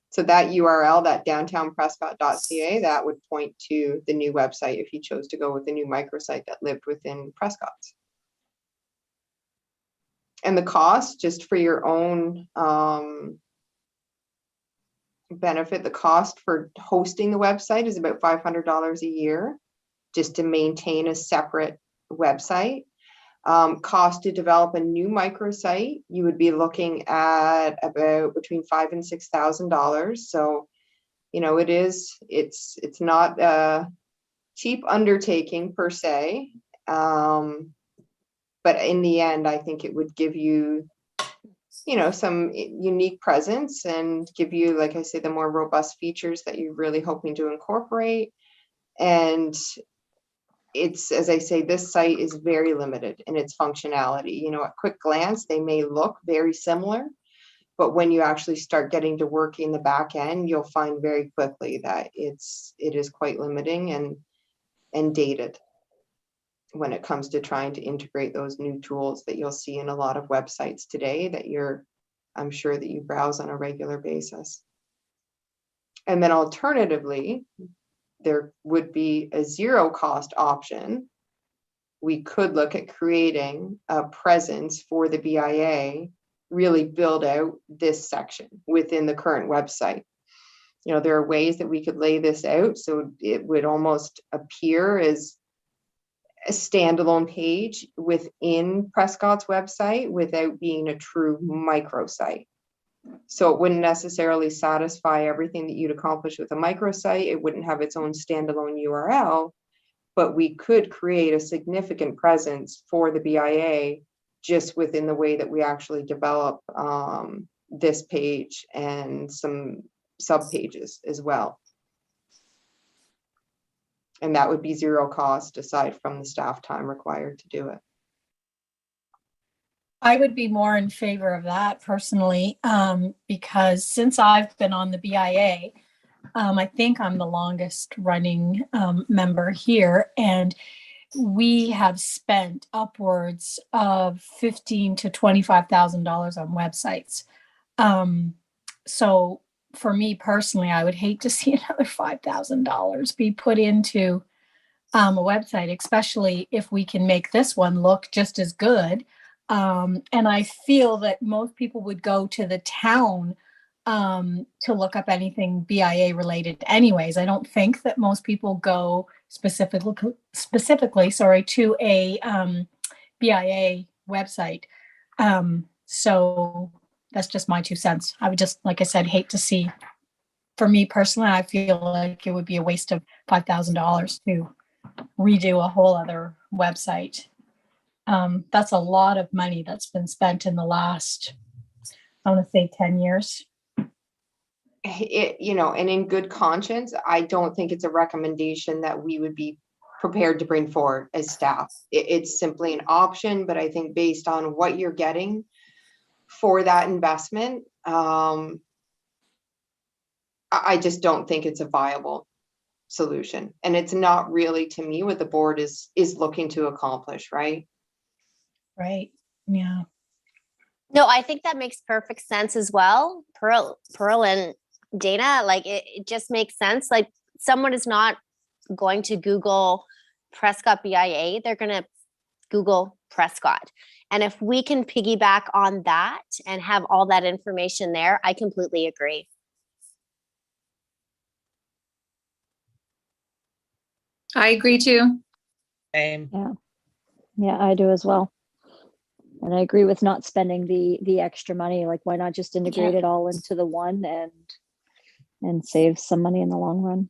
So that URL, that downtownprescott.ca, that would point to the new website if you chose to go with the new microsite that lived within Prescott's. And the cost, just for your own benefit, the cost for hosting the website is about $500 a year, just to maintain a separate website. Cost to develop a new microsite, you would be looking at about between $5,000 and $6,000. So, you know, it's not a cheap undertaking per se. But in the end, I think it would give you, you know, some unique presence and give you, like I say, the more robust features that you're really hoping to incorporate. And it's, as I say, this site is very limited in its functionality. You know, at quick glance, they may look very similar, but when you actually start getting to work in the back end, you'll find very quickly that it is quite limiting and dated when it comes to trying to integrate those new tools that you'll see in a lot of websites today that I'm sure that you browse on a regular basis. And then alternatively, there would be a zero cost option. We could look at creating a presence for the BIA, really build out this section within the current website. You know, there are ways that we could lay this out so it would almost appear as a standalone page within Prescott's website without being a true microsite. So it wouldn't necessarily satisfy everything that you'd accomplish with a microsite. It wouldn't have its own standalone URL, but we could create a significant presence for the BIA just within the way that we actually develop this page and some sub pages as well. And that would be zero cost aside from the staff time required to do it. I would be more in favor of that personally, because since I've been on the BIA, I think I'm the longest running member here, and we have spent upwards of $15,000 to $25,000 on websites. So for me personally, I would hate to see another $5,000 be put into a website, especially if we can make this one look just as good. And I feel that most people would go to the town to look up anything BIA related anyways. I don't think that most people go specifically, to a BIA website. So that's just my 2 cents. I would just, like I said, hate to see, for me personally, I feel like it would be a waste of $5,000 to redo a whole other website. That's a lot of money that's been spent in the last, I want to say 10 years. And in good conscience, I don't think it's a recommendation that we would be prepared to bring forward as staff. It's simply an option, but I think based on what you're getting for that investment, I just don't think it's a viable solution. And it's not really, to me, what the board is looking to accomplish, right? Right. Yeah. No, I think that makes perfect sense as well. Pearl and Dana, like it just makes sense. Like someone is not going to Google Prescott BIA, they're going to Google Prescott. And if we can piggyback on that and have all that information there, I completely agree. I agree too. Same. Yeah, I do as well. And I agree with not spending the extra money. Like, why not just integrate it all into the one and save some money in the long run?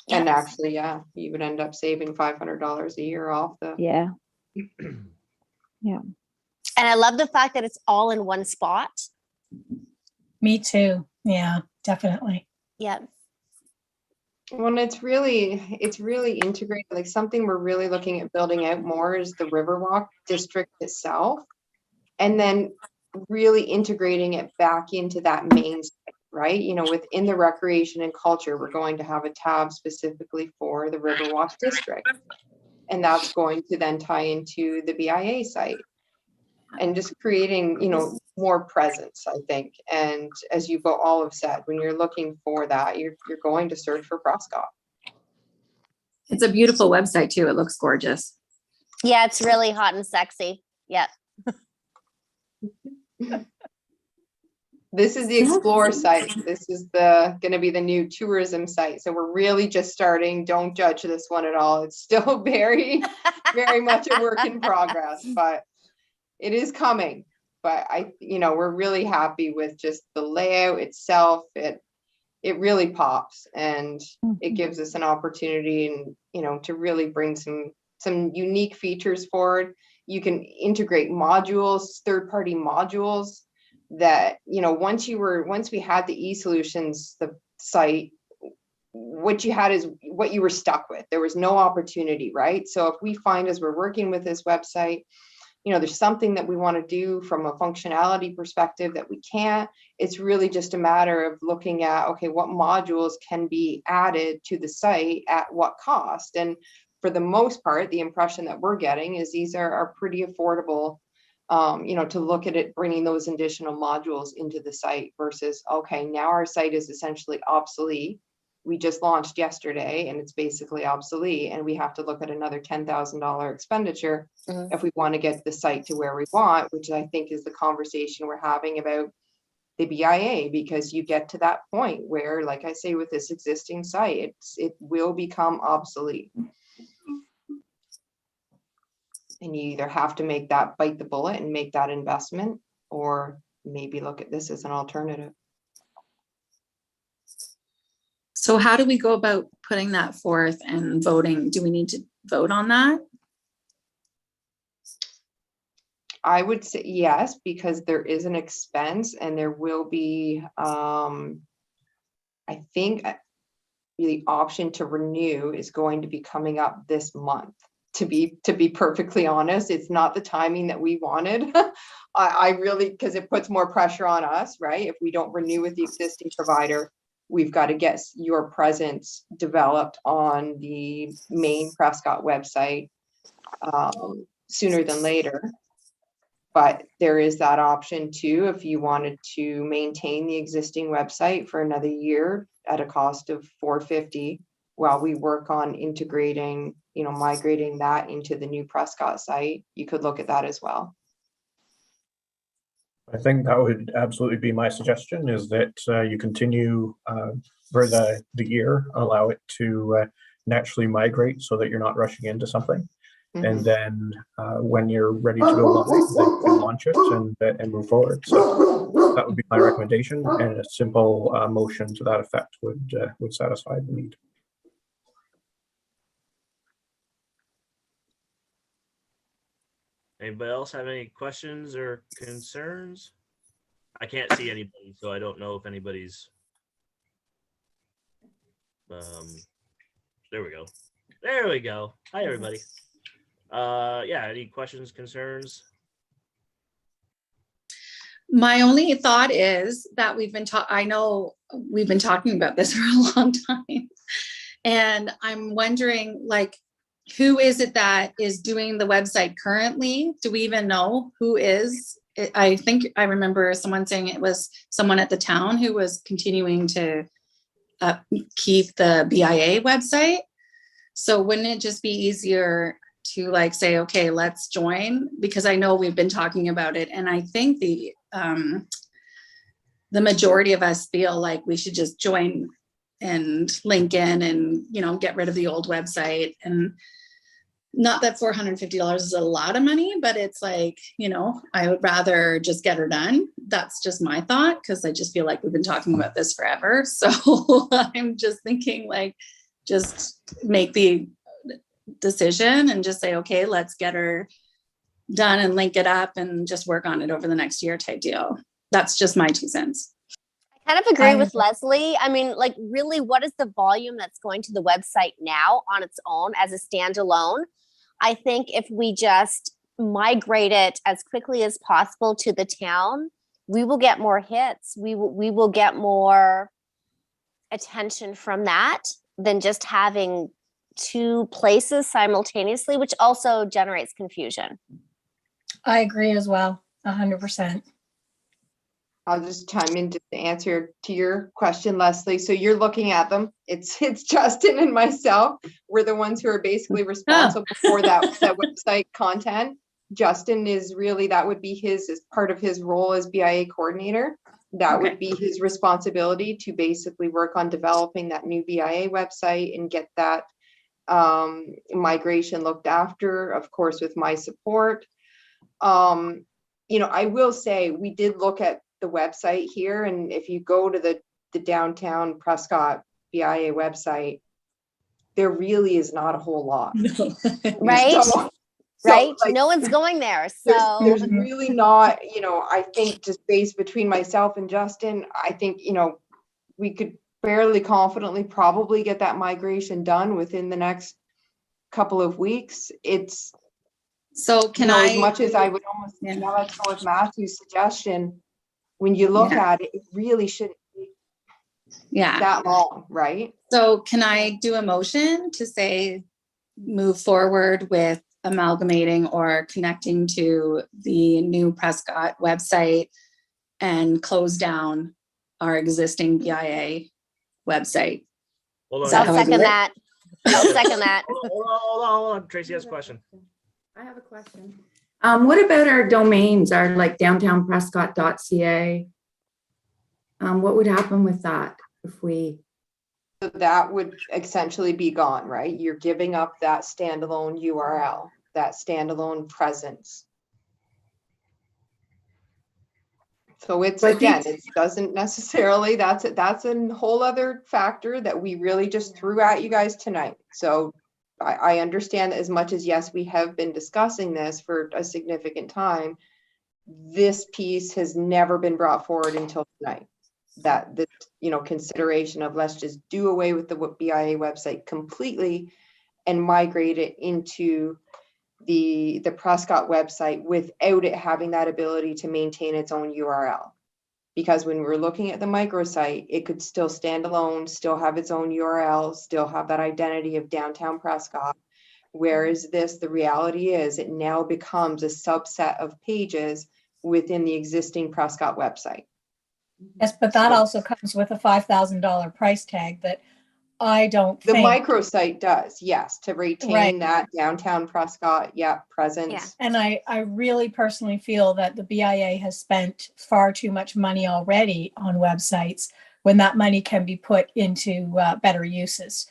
And actually, yeah, you would end up saving $500 a year off the. Yeah. Yeah. And I love the fact that it's all in one spot. Me too. Yeah, definitely. Yeah. Well, it's really integrated. Like something we're really looking at building out more is the Riverwalk district itself. And then really integrating it back into that main site, right? Within the recreation and culture, we're going to have a tab specifically for the Riverwalk district. And that's going to then tie into the BIA site. And just creating, more presence, I think. And as you all have said, when you're looking for that, you're going to search for Prescott. It's a beautiful website too. It looks gorgeous. Yeah, it's really hot and sexy. Yeah. This is the Explore site. This is going to be the new tourism site. So we're really just starting. Don't judge this one at all. It's still very, very much a work in progress, but it is coming. But we're really happy with just the layout itself. It really pops, and it gives us an opportunity and, to really bring some unique features forward. You can integrate modules, third-party modules that, once we had the eSolutions, the site, what you had is what you were stuck with. There was no opportunity, right? So if we find as we're working with this website, there's something that we want to do from a functionality perspective that we can't, it's really just a matter of looking at, okay, what modules can be added to the site at what cost? And for the most part, the impression that we're getting is these are pretty affordable, to look at it, bringing those additional modules into the site versus, okay, now our site is essentially obsolete. We just launched yesterday and it's basically obsolete, and we have to look at another $10,000 expenditure if we want to get the site to where we want, which I think is the conversation we're having about the BIA, because you get to that point where, like I say, with this existing site, it will become obsolete. And you either have to bite the bullet and make that investment, or maybe look at this as an alternative. So how do we go about putting that forth and voting? Do we need to vote on that? I would say yes, because there is an expense, and there will be, I think the option to renew is going to be coming up this month. To be perfectly honest, it's not the timing that we wanted. I really, because it puts more pressure on us, right? If we don't renew with the existing provider, we've got to get your presence developed on the main Prescott website sooner than later. But there is that option too, if you wanted to maintain the existing website for another year at a cost of $450 while we work on integrating, migrating that into the new Prescott site. You could look at that as well. I think that would absolutely be my suggestion, is that you continue for the year, allow it to naturally migrate so that you're not rushing into something. And then when you're ready to go live, then you launch it and move forward. So that would be my recommendation, and a simple motion to that effect would satisfy the need. Anybody else have any questions or concerns? I can't see anybody, so I don't know if anybody's. There we go. There we go. Hi, everybody. Yeah, any questions, concerns? My only thought is that I know we've been talking about this for a long time. And I'm wondering, like, who is it that is doing the website currently? Do we even know who is? I think I remember someone saying it was someone at the town who was continuing to keep the BIA website. So wouldn't it just be easier to like say, okay, let's join? Because I know we've been talking about it, and I think the majority of us feel like we should just join and link in and get rid of the old website. And not that $450 is a lot of money, but it's like, I would rather just get her done. That's just my thought, because I just feel like we've been talking about this forever. So I'm just thinking, like, just make the decision and just say, okay, let's get her done and link it up and just work on it over the next year type deal. That's just my 2 cents. I kind of agree with Leslie. I mean, like, really, what is the volume that's going to the website now on its own as a standalone? I think if we just migrate it as quickly as possible to the town, we will get more hits. We will get more attention from that than just having 2 places simultaneously, which also generates confusion. I agree as well, 100%. I'll just chime in to answer to your question, Leslie. So you're looking at them. It's Justin and myself. We're the ones who are basically responsible for that website content. Justin is really, that would be as part of his role as BIA coordinator. That would be his responsibility to basically work on developing that new BIA website and get that migration looked after, of course, with my support. I will say we did look at the website here, and if you go to the downtown Prescott BIA website, there really is not a whole lot. Right? Right? Like, no one's going there. So there's really not, I think just based between myself and Justin, I think, we could fairly confidently probably get that migration done within the next couple of weeks. It's so as much as I would almost let's go with Matthew's suggestion. When you look at it, it really shouldn't be that long, right? So can I do a motion to say move forward with amalgamating or connecting to the new Prescott website and close down our existing BIA website? Hold on. I'll second that. I'll second that. Hold on. Tracy has a question. I have a question. What about our domains, our like downtownprescott.ca? What would happen with that if we? So that would essentially be gone, right? You're giving up that standalone URL, that standalone presence. So it's, again, it doesn't necessarily, that's a whole other factor that we really just threw at you guys tonight. So I understand that as much as, yes, we have been discussing this for a significant time, this piece has never been brought forward until tonight. That the consideration of let's just do away with the BIA website completely and migrate it into the Prescott website without it having that ability to maintain its own URL. Because when we're looking at the microsite, it could still stand alone, still have its own URL, still have that identity of downtown Prescott. Whereas this, the reality is it now becomes a subset of pages within the existing Prescott website. Yes, but that also comes with a $5,000 price tag that I don't The think. microsite does, yes, to retain Right. that downtown Prescott, presence. Yeah. And I really personally feel that the BIA has spent far too much money already on websites when that money can be put into better uses.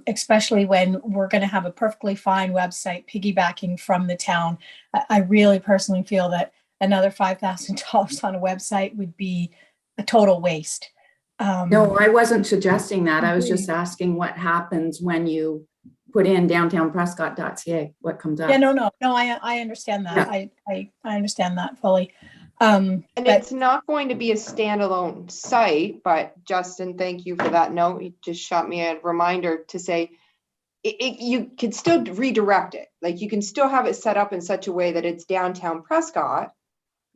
Especially when we're going to have a perfectly fine website piggybacking from the town. I really personally feel that another $5,000 on a website would be a total waste. No, I wasn't suggesting that. I was just asking what happens when you put in downtownprescott.ca, what comes up. Yeah, no, I understand that. Yeah. I understand that fully. And But it's not going to be a standalone site, but Justin, thank you for that note. You just shot me a reminder to say you can still redirect it. Like you can still have it set up in such a way that it's downtown Prescott.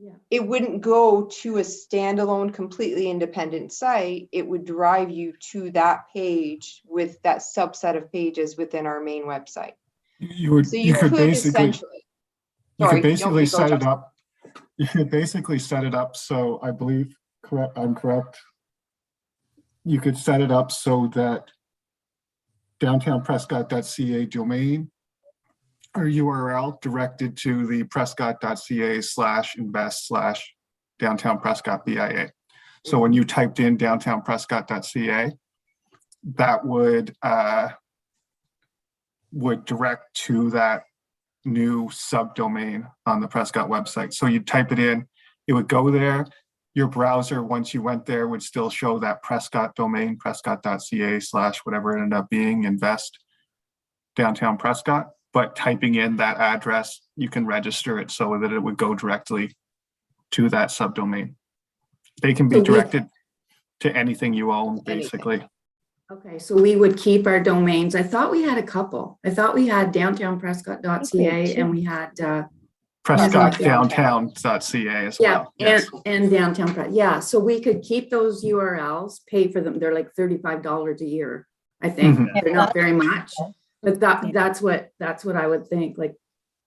Yeah. It wouldn't go to a standalone, completely independent site. It would drive you to that page with that subset of pages within our main website. You So you could essentially, you sorry, could basically no, set it up. You could basically set it up so I believe I'm correct. You could set it up so that downtownprescott.ca domain or URL directed to the prescott.ca/invest/downtown Prescott BIA. So when you typed in downtownprescott.ca, that would direct to that new subdomain on the Prescott website. So you type it in, it would go there. Your browser, once you went there, would still show that Prescott domain, prescott.ca/whatever it ended up being, invest downtown Prescott. But typing in that address, you can register it so that it would go directly to that subdomain. They can be So directed to anything you own, basically. Okay, so we would keep our domains. I thought we had a couple. I thought we had downtownprescott.ca and we had PrescottDowntown.ca as well. Yes. and downtown. Yeah, so we could keep those URLs, pay for them. They're like $35 a year, I think. Mhm. They're not very much, but that's what I would think, like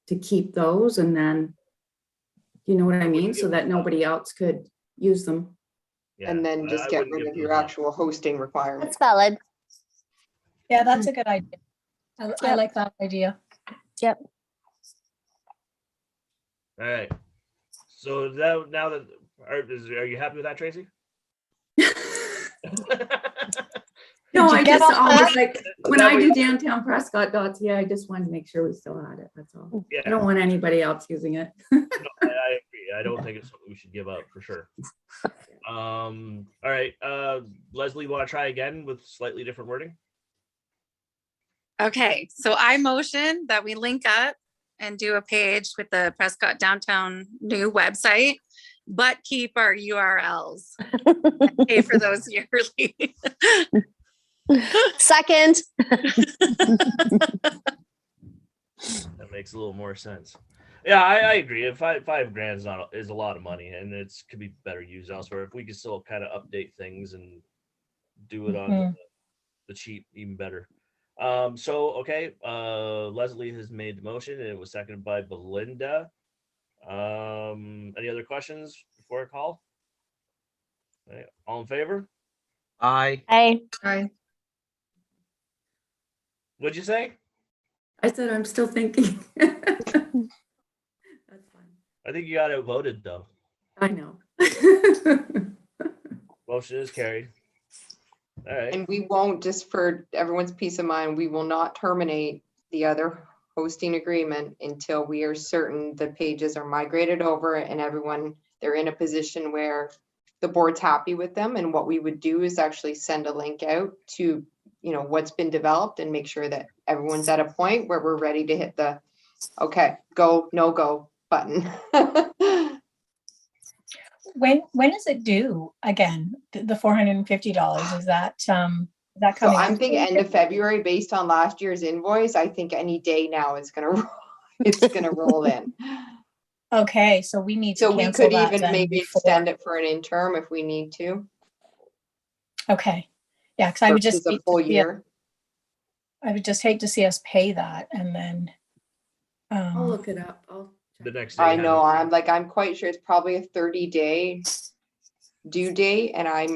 to keep those, and then you know what I mean, so that nobody else could use them. Yeah, and then just get rid of your actual hosting requirements. That's valid. yeah, that's a good idea. I like that idea. Yep. All right. So now that are you happy with that, Tracy? No, Did you I get just all always that? like when I do downtownprescott.ca, I just wanted to make sure we still had it. That's all. Yeah, I don't want anybody else using it. no, I agree. I don't think it's something we should give up for sure. All right. Leslie, want to try again with slightly different wording? Okay, so I motion that we link up and do a page with the Prescott Downtown new website, but keep our URLs and pay for those yearly. Second. That makes a little more sense. Yeah, I agree. If five grand is a lot of money, and it's could be better used elsewhere. If we could still kind of update things and do it on the cheap, even better. Okay. Leslie has made the motion, and it was seconded by Belinda. Any other questions before I call? All right, all in favor? Aye. Hey. What'd you say? I said I'm still thinking. That's fine. I think you got outvoted though. I know. Motion is carried. All right. And we won't, just for everyone's peace of mind, we will not terminate the other hosting agreement until we are certain the pages are migrated over and they're in a position where the board's happy with them. And what we would do is actually send a link out to, what's been developed and make sure that everyone's at a point where we're ready to hit the, okay, go, no go button. When is it due again? The $450, is that coming? So I'm thinking end of February based on last year's invoice. I think any day now it's gonna roll in. Okay, so we need to So we cancel could that even then maybe before. extend it for an interim if we need to, Okay, yeah, because I would just versus a hate to full see it- year. I would just hate to see us pay that and then. I'll look it up. The next day. I know, I'm quite sure it's probably a 30-day due date, and I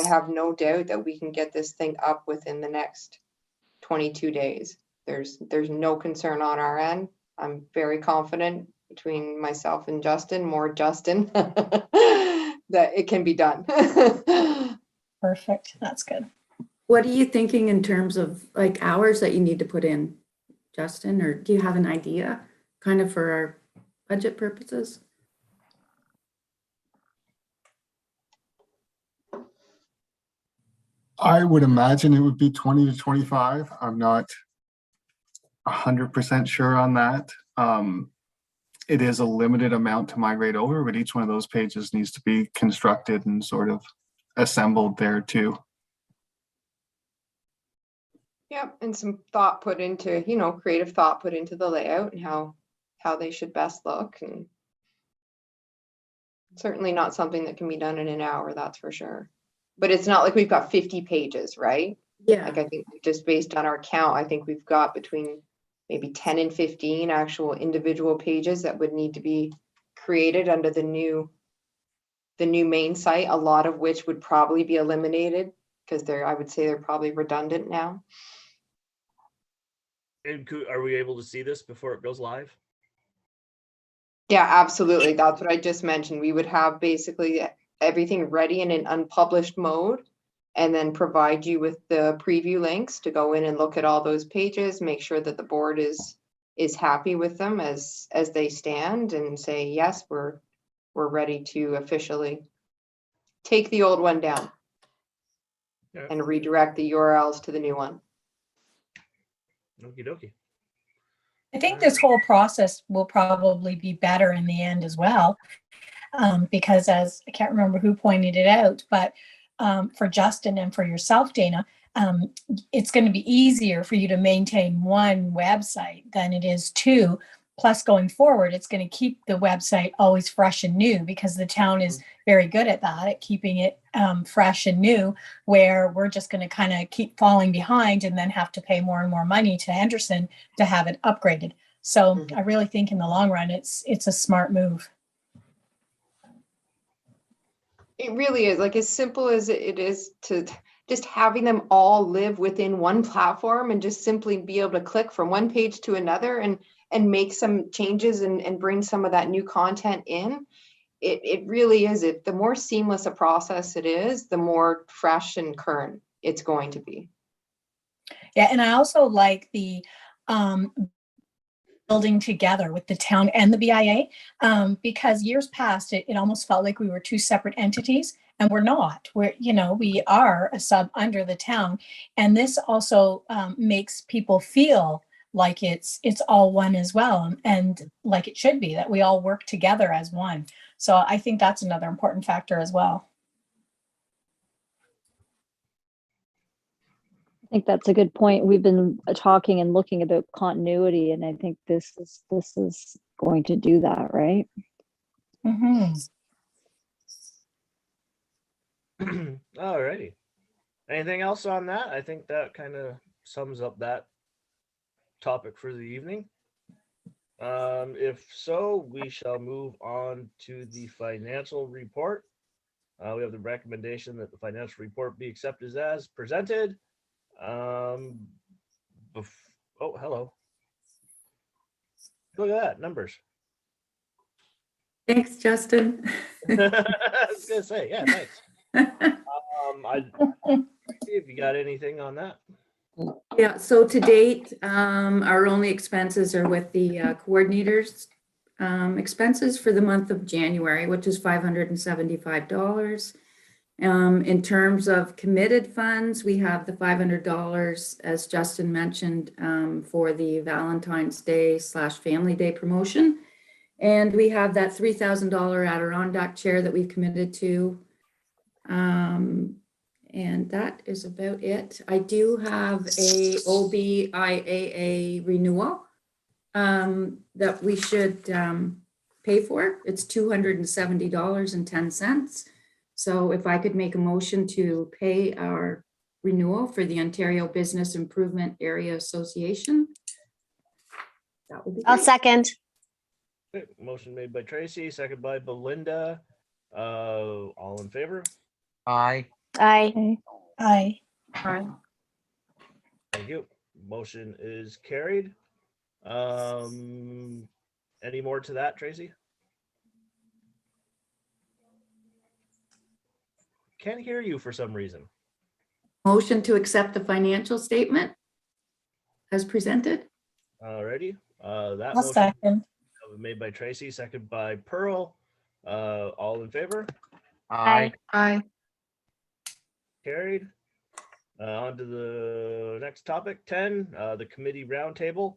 have no doubt that we can get this thing up within the next 22 days. There's no concern on our end. I'm very confident between myself and Justin, more Justin, that it can be done. Perfect, that's good. What are you thinking in terms of like hours that you need to put in, Justin, or do you have an idea kind of for our budget purposes? I would imagine it would be 20 to 25. I'm not 100% sure on that. It is a limited amount to migrate over, but each one of those pages needs to be constructed and sort of assembled there too. Yep, and some thought put into, creative thought put into the layout and how they should best look, and certainly not something that can be done in an hour, that's for sure. But it's not like we've got 50 pages, right? Yeah. Like I think just based on our count, I think we've got between maybe 10 and 15 actual individual pages that would need to be created under the new main site, a lot of which would probably be eliminated because I would say they're probably redundant now. And are we able to see this before it goes live? Yeah, absolutely. That's what I just mentioned. We would have basically everything ready in an unpublished mode, and then provide you with the preview links to go in and look at all those pages, make sure that the board is happy with them as they stand, and say, yes, we're ready to officially take the old one down. Yeah. And redirect the URLs to the new one. Okie dokie. I think this whole process will probably be better in the end as well. Because as I can't remember who pointed it out, but for Justin and for yourself, Dana, it's going to be easier for you to maintain one website than it is two. Plus, going forward, it's going to keep the website always fresh and new, because the town is very good at that, at keeping it fresh and new, where we're just going to kind of keep falling behind and then have to pay more and more money to Henderson to have it upgraded. So I really think in the long run, it's a smart move. It really is, like, as simple as it is to just having them all live within one platform and just simply be able to click from one page to another and make some changes and bring some of that new content in. It really is. The more seamless a process it is, the more fresh and current it's going to be. Yeah, and I also like the building together with the town and the BIA, because years past, it almost felt like we were two separate entities, and we're not. We are a sub under the town, and this also makes people feel like it's all one as well, and like it should be, that we all work together as one. So I think that's another important factor as well. I think that's a good point. We've been talking and looking about continuity, and I think this is going to do that, right? Mm-hmm. All righty. Anything else on that? I think that kind of sums up that topic for the evening. If so, we shall move on to the financial report. We have the recommendation that the financial report be accepted as presented. Oh, hello. Look at that, numbers. Thanks, Justin. I was gonna say, yeah, thanks. If you got anything on that. Yeah, so to date, our only expenses are with the coordinators' expenses for the month of January, which is $575. In terms of committed funds, we have the $500, as Justin mentioned, for the Valentine's Day / Family Day promotion. And we have that $3,000 Adirondack chair that we've committed to. And that is about it. I do have a OBIAA renewal that we should pay for. It's $270.10. So if I could make a motion to pay our renewal for the Ontario Business Improvement Area Association, that would be I'll great. second. Okay, motion made by Tracy, second by Belinda. All in favor? Aye. Aye. Okay. Aye. Right. Thank you. Motion is carried. Any more to that, Tracy? Can't hear you for some reason. Motion to accept the financial statement as presented. Alrighty. That I'll motion second. was made by Tracy, second by Pearl. All in favor? Aye. Aye. Carried. On to the next topic, 10, the committee roundtable.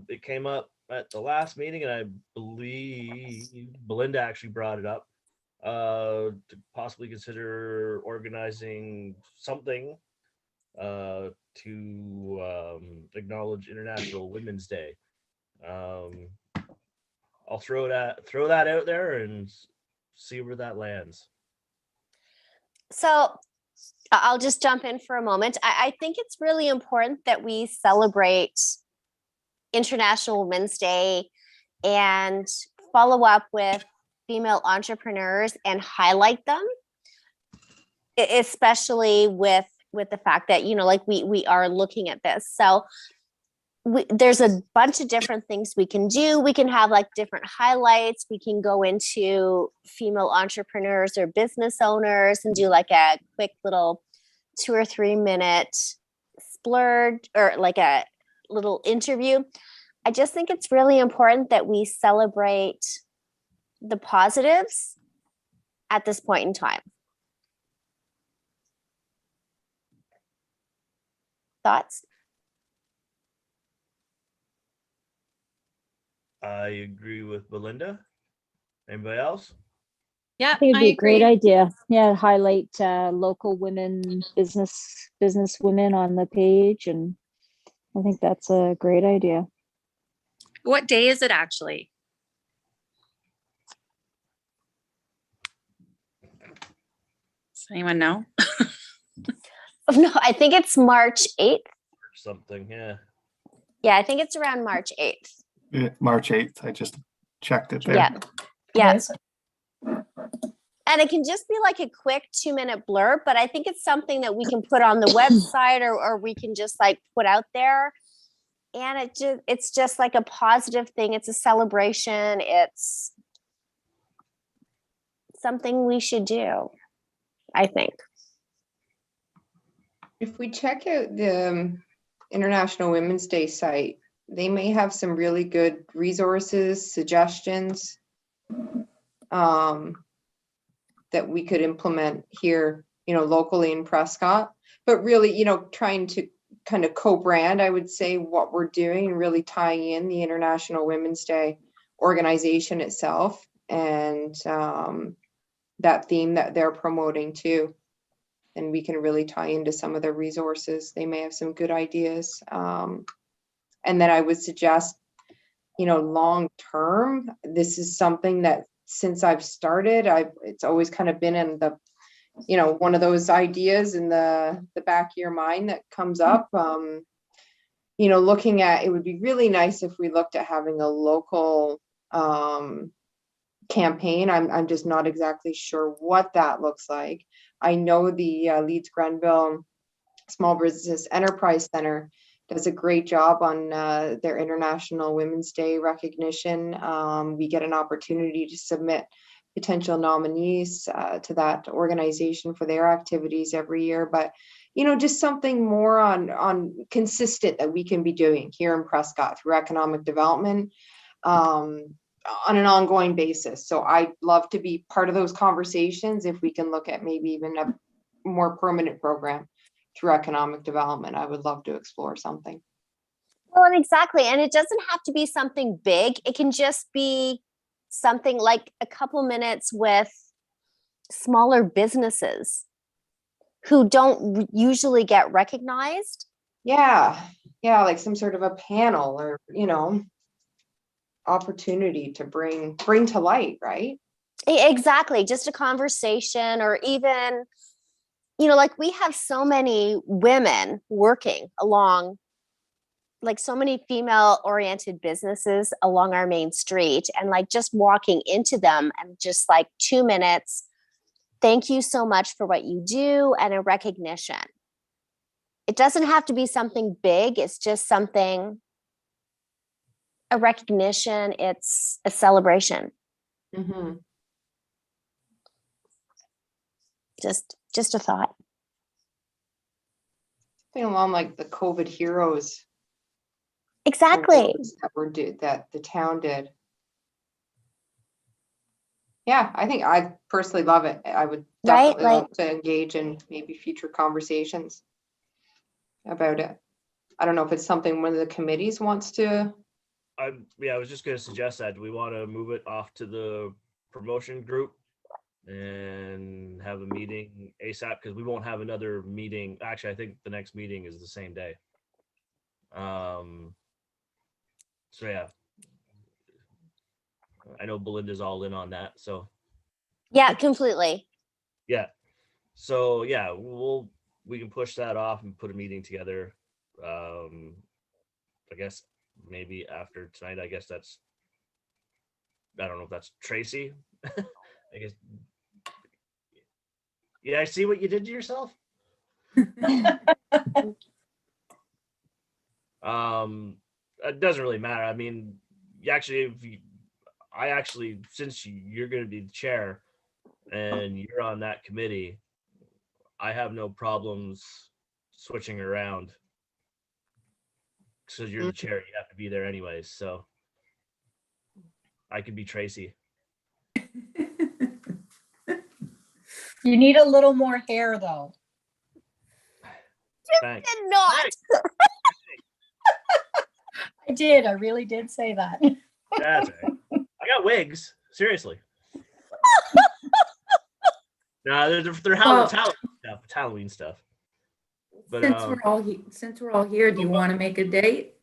It came up at the last meeting, and I believe Belinda actually brought it up to possibly consider organizing something to acknowledge International Women's Day. I'll throw that out there and see where that lands. So I'll just jump in for a moment. I think it's really important that we celebrate International Women's Day and follow up with female entrepreneurs and highlight them, especially with the fact that, you know, like we are looking at this. So there's a bunch of different things we can do. We can have like different highlights. We can go into female entrepreneurs or business owners and do like a quick little 2 or 3 minute splurge or like a little interview. I just think it's really important that we celebrate the positives at this point in time. Thoughts? I agree with Belinda. Anybody else? Yeah, I think it'd I be a great agree. idea. Yeah, highlight local women, business women on the page, and I think that's a great idea. What day is it actually? Does anyone know? No, I think it's March 8th. Something, yeah. Yeah, I think it's around March 8th. March 8th. I just checked it there. Yeah. Yeah. Yes. And it can just be like a quick 2-minute blurb, but I think it's something that we can put on the website or we can just like put out there. And it's just like a positive thing. It's a celebration. It's something we should do, I think. If we check out the International Women's Day site, they may have some really good resources, suggestions that we could implement here, you know, locally in Prescott, but really, you know, trying to kind of co-brand, I would say, what we're doing and really tying in the International Women's Day organization itself and that theme that they're promoting too. And we can really tie into some of the resources. They may have some good ideas. And then I would suggest, you know, long term, this is something that since I've started, it's always kind of been in the, you know, one of those ideas in the back of your mind that comes up. You know, looking at, it would be really nice if we looked at having a local campaign. I'm just not exactly sure what that looks like. I know the Leeds Grenville Small Business Enterprise Center does a great job on their International Women's Day recognition. We get an opportunity to submit potential nominees to that organization for their activities every year. But, you know, just something more on consistent that we can be doing here in Prescott through economic development on an ongoing basis. So I'd love to be part of those conversations if we can look at maybe even a more permanent program through economic development. I would love to explore something. Well, and exactly. And it doesn't have to be something big. It can just be something like a couple minutes with smaller businesses who don't usually get recognized. Yeah, like some sort of a panel or, you know. opportunity to bring to light, right? Exactly. Just a conversation, or even, like we have so many women working along, like so many female oriented businesses along our main street, and like just walking into them and just like 2 minutes. Thank you so much for what you do, and a recognition. It doesn't have to be something big. It's just a recognition. It's a celebration. Mm-hmm. Just a thought. Something along like the COVID heroes. Exactly. awards that the town did. Yeah, I think I personally love it. I would definitely love to engage in maybe future conversations about it. I don't know if it's something one of the committees wants to. I was just going to suggest that. Do we want to move it off to the promotion group and have a meeting ASAP? Because we won't have another meeting. Actually, I think the next meeting is the same day. So yeah, I know Belinda's all in on that. So yeah, completely. Yeah. So yeah, we can push that off and put a meeting together. I guess maybe after tonight. I guess that's. I don't know if that's Tracy. I guess. Yeah, I see what you did to yourself. It doesn't really matter. I mean, since you're going to be the chair and you're on that committee, I have no problems switching around. So you're the chair, you have to be there anyways. So I could be Tracy. You need a little more hair, though. Thanks. Did not. I did. I really did say that. That's right. I got wigs. Seriously. No, they're Halloween stuff. But since we're all here, do you want to make a date?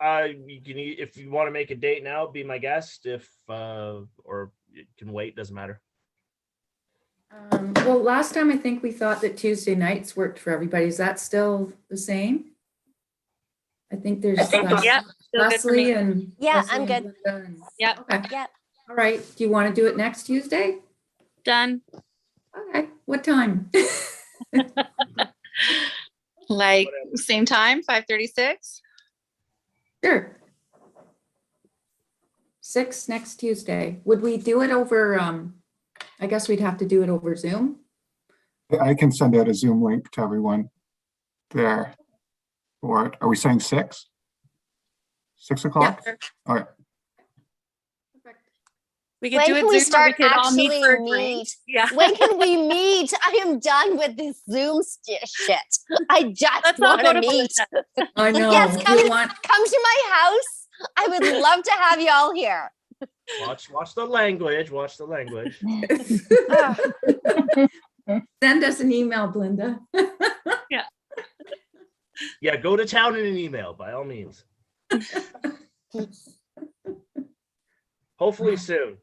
You can, if you want to make a date now, be my guest. If or it can wait, doesn't matter. Well, last time I think we thought that Tuesday nights worked for everybody. Is that still the same? I think there's Leslie and I'm good. Yeah. Okay. Yeah. All right. Do you want to do it next Tuesday? Done. Okay. What time? Like same time, 5:36? Sure. 6 next Tuesday. Would we do it over, I guess we'd have to do it over Zoom? I can send out a Zoom link to everyone there. Or are we saying 6? 6 o'clock? Yeah. All right. We could When do can it we Zoom, or start we could all meet actually for a meet? drink. Yeah. When can we meet? I am done with this Zoom shit. I just Let's all want go to to meet. I know. Yes, Do come you want- to my house. I would love to have you all here. Watch the language. Watch the language. Send us an email, Belinda. Yeah, go to town in an email by all means. Hopefully soon.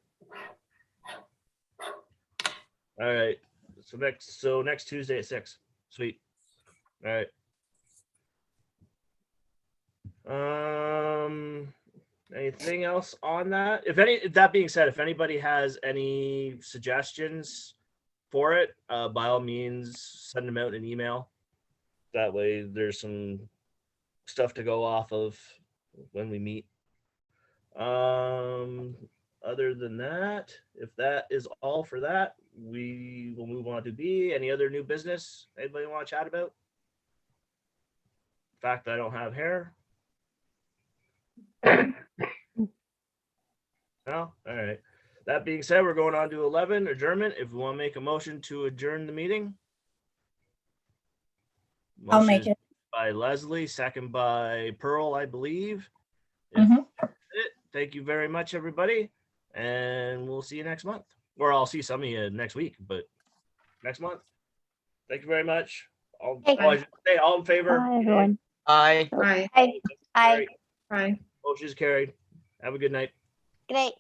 All right. So next Tuesday at 6. Sweet. All right. Anything else on that? That being said, if anybody has any suggestions for it, by all means, send them out in an email. That way there's some stuff to go off of when we meet. Other than that, if that is all for that, we will move on to B. Any other new business anybody want to chat about? The fact that I don't have hair. No? All right. That being said, we're going on to 11, adjournment. If we want to make a motion to adjourn the meeting. I'll Motion make is it. by Leslie, second by Pearl, I believe. Mhm. Thank you very much, everybody. And we'll see you next month. Or I'll see some of you next week, but next month. Thank you very much. All in favor? Bye, everyone. Aye. Bye. Bye. Carried. Bye. Motion is carried. Have a good night. Great.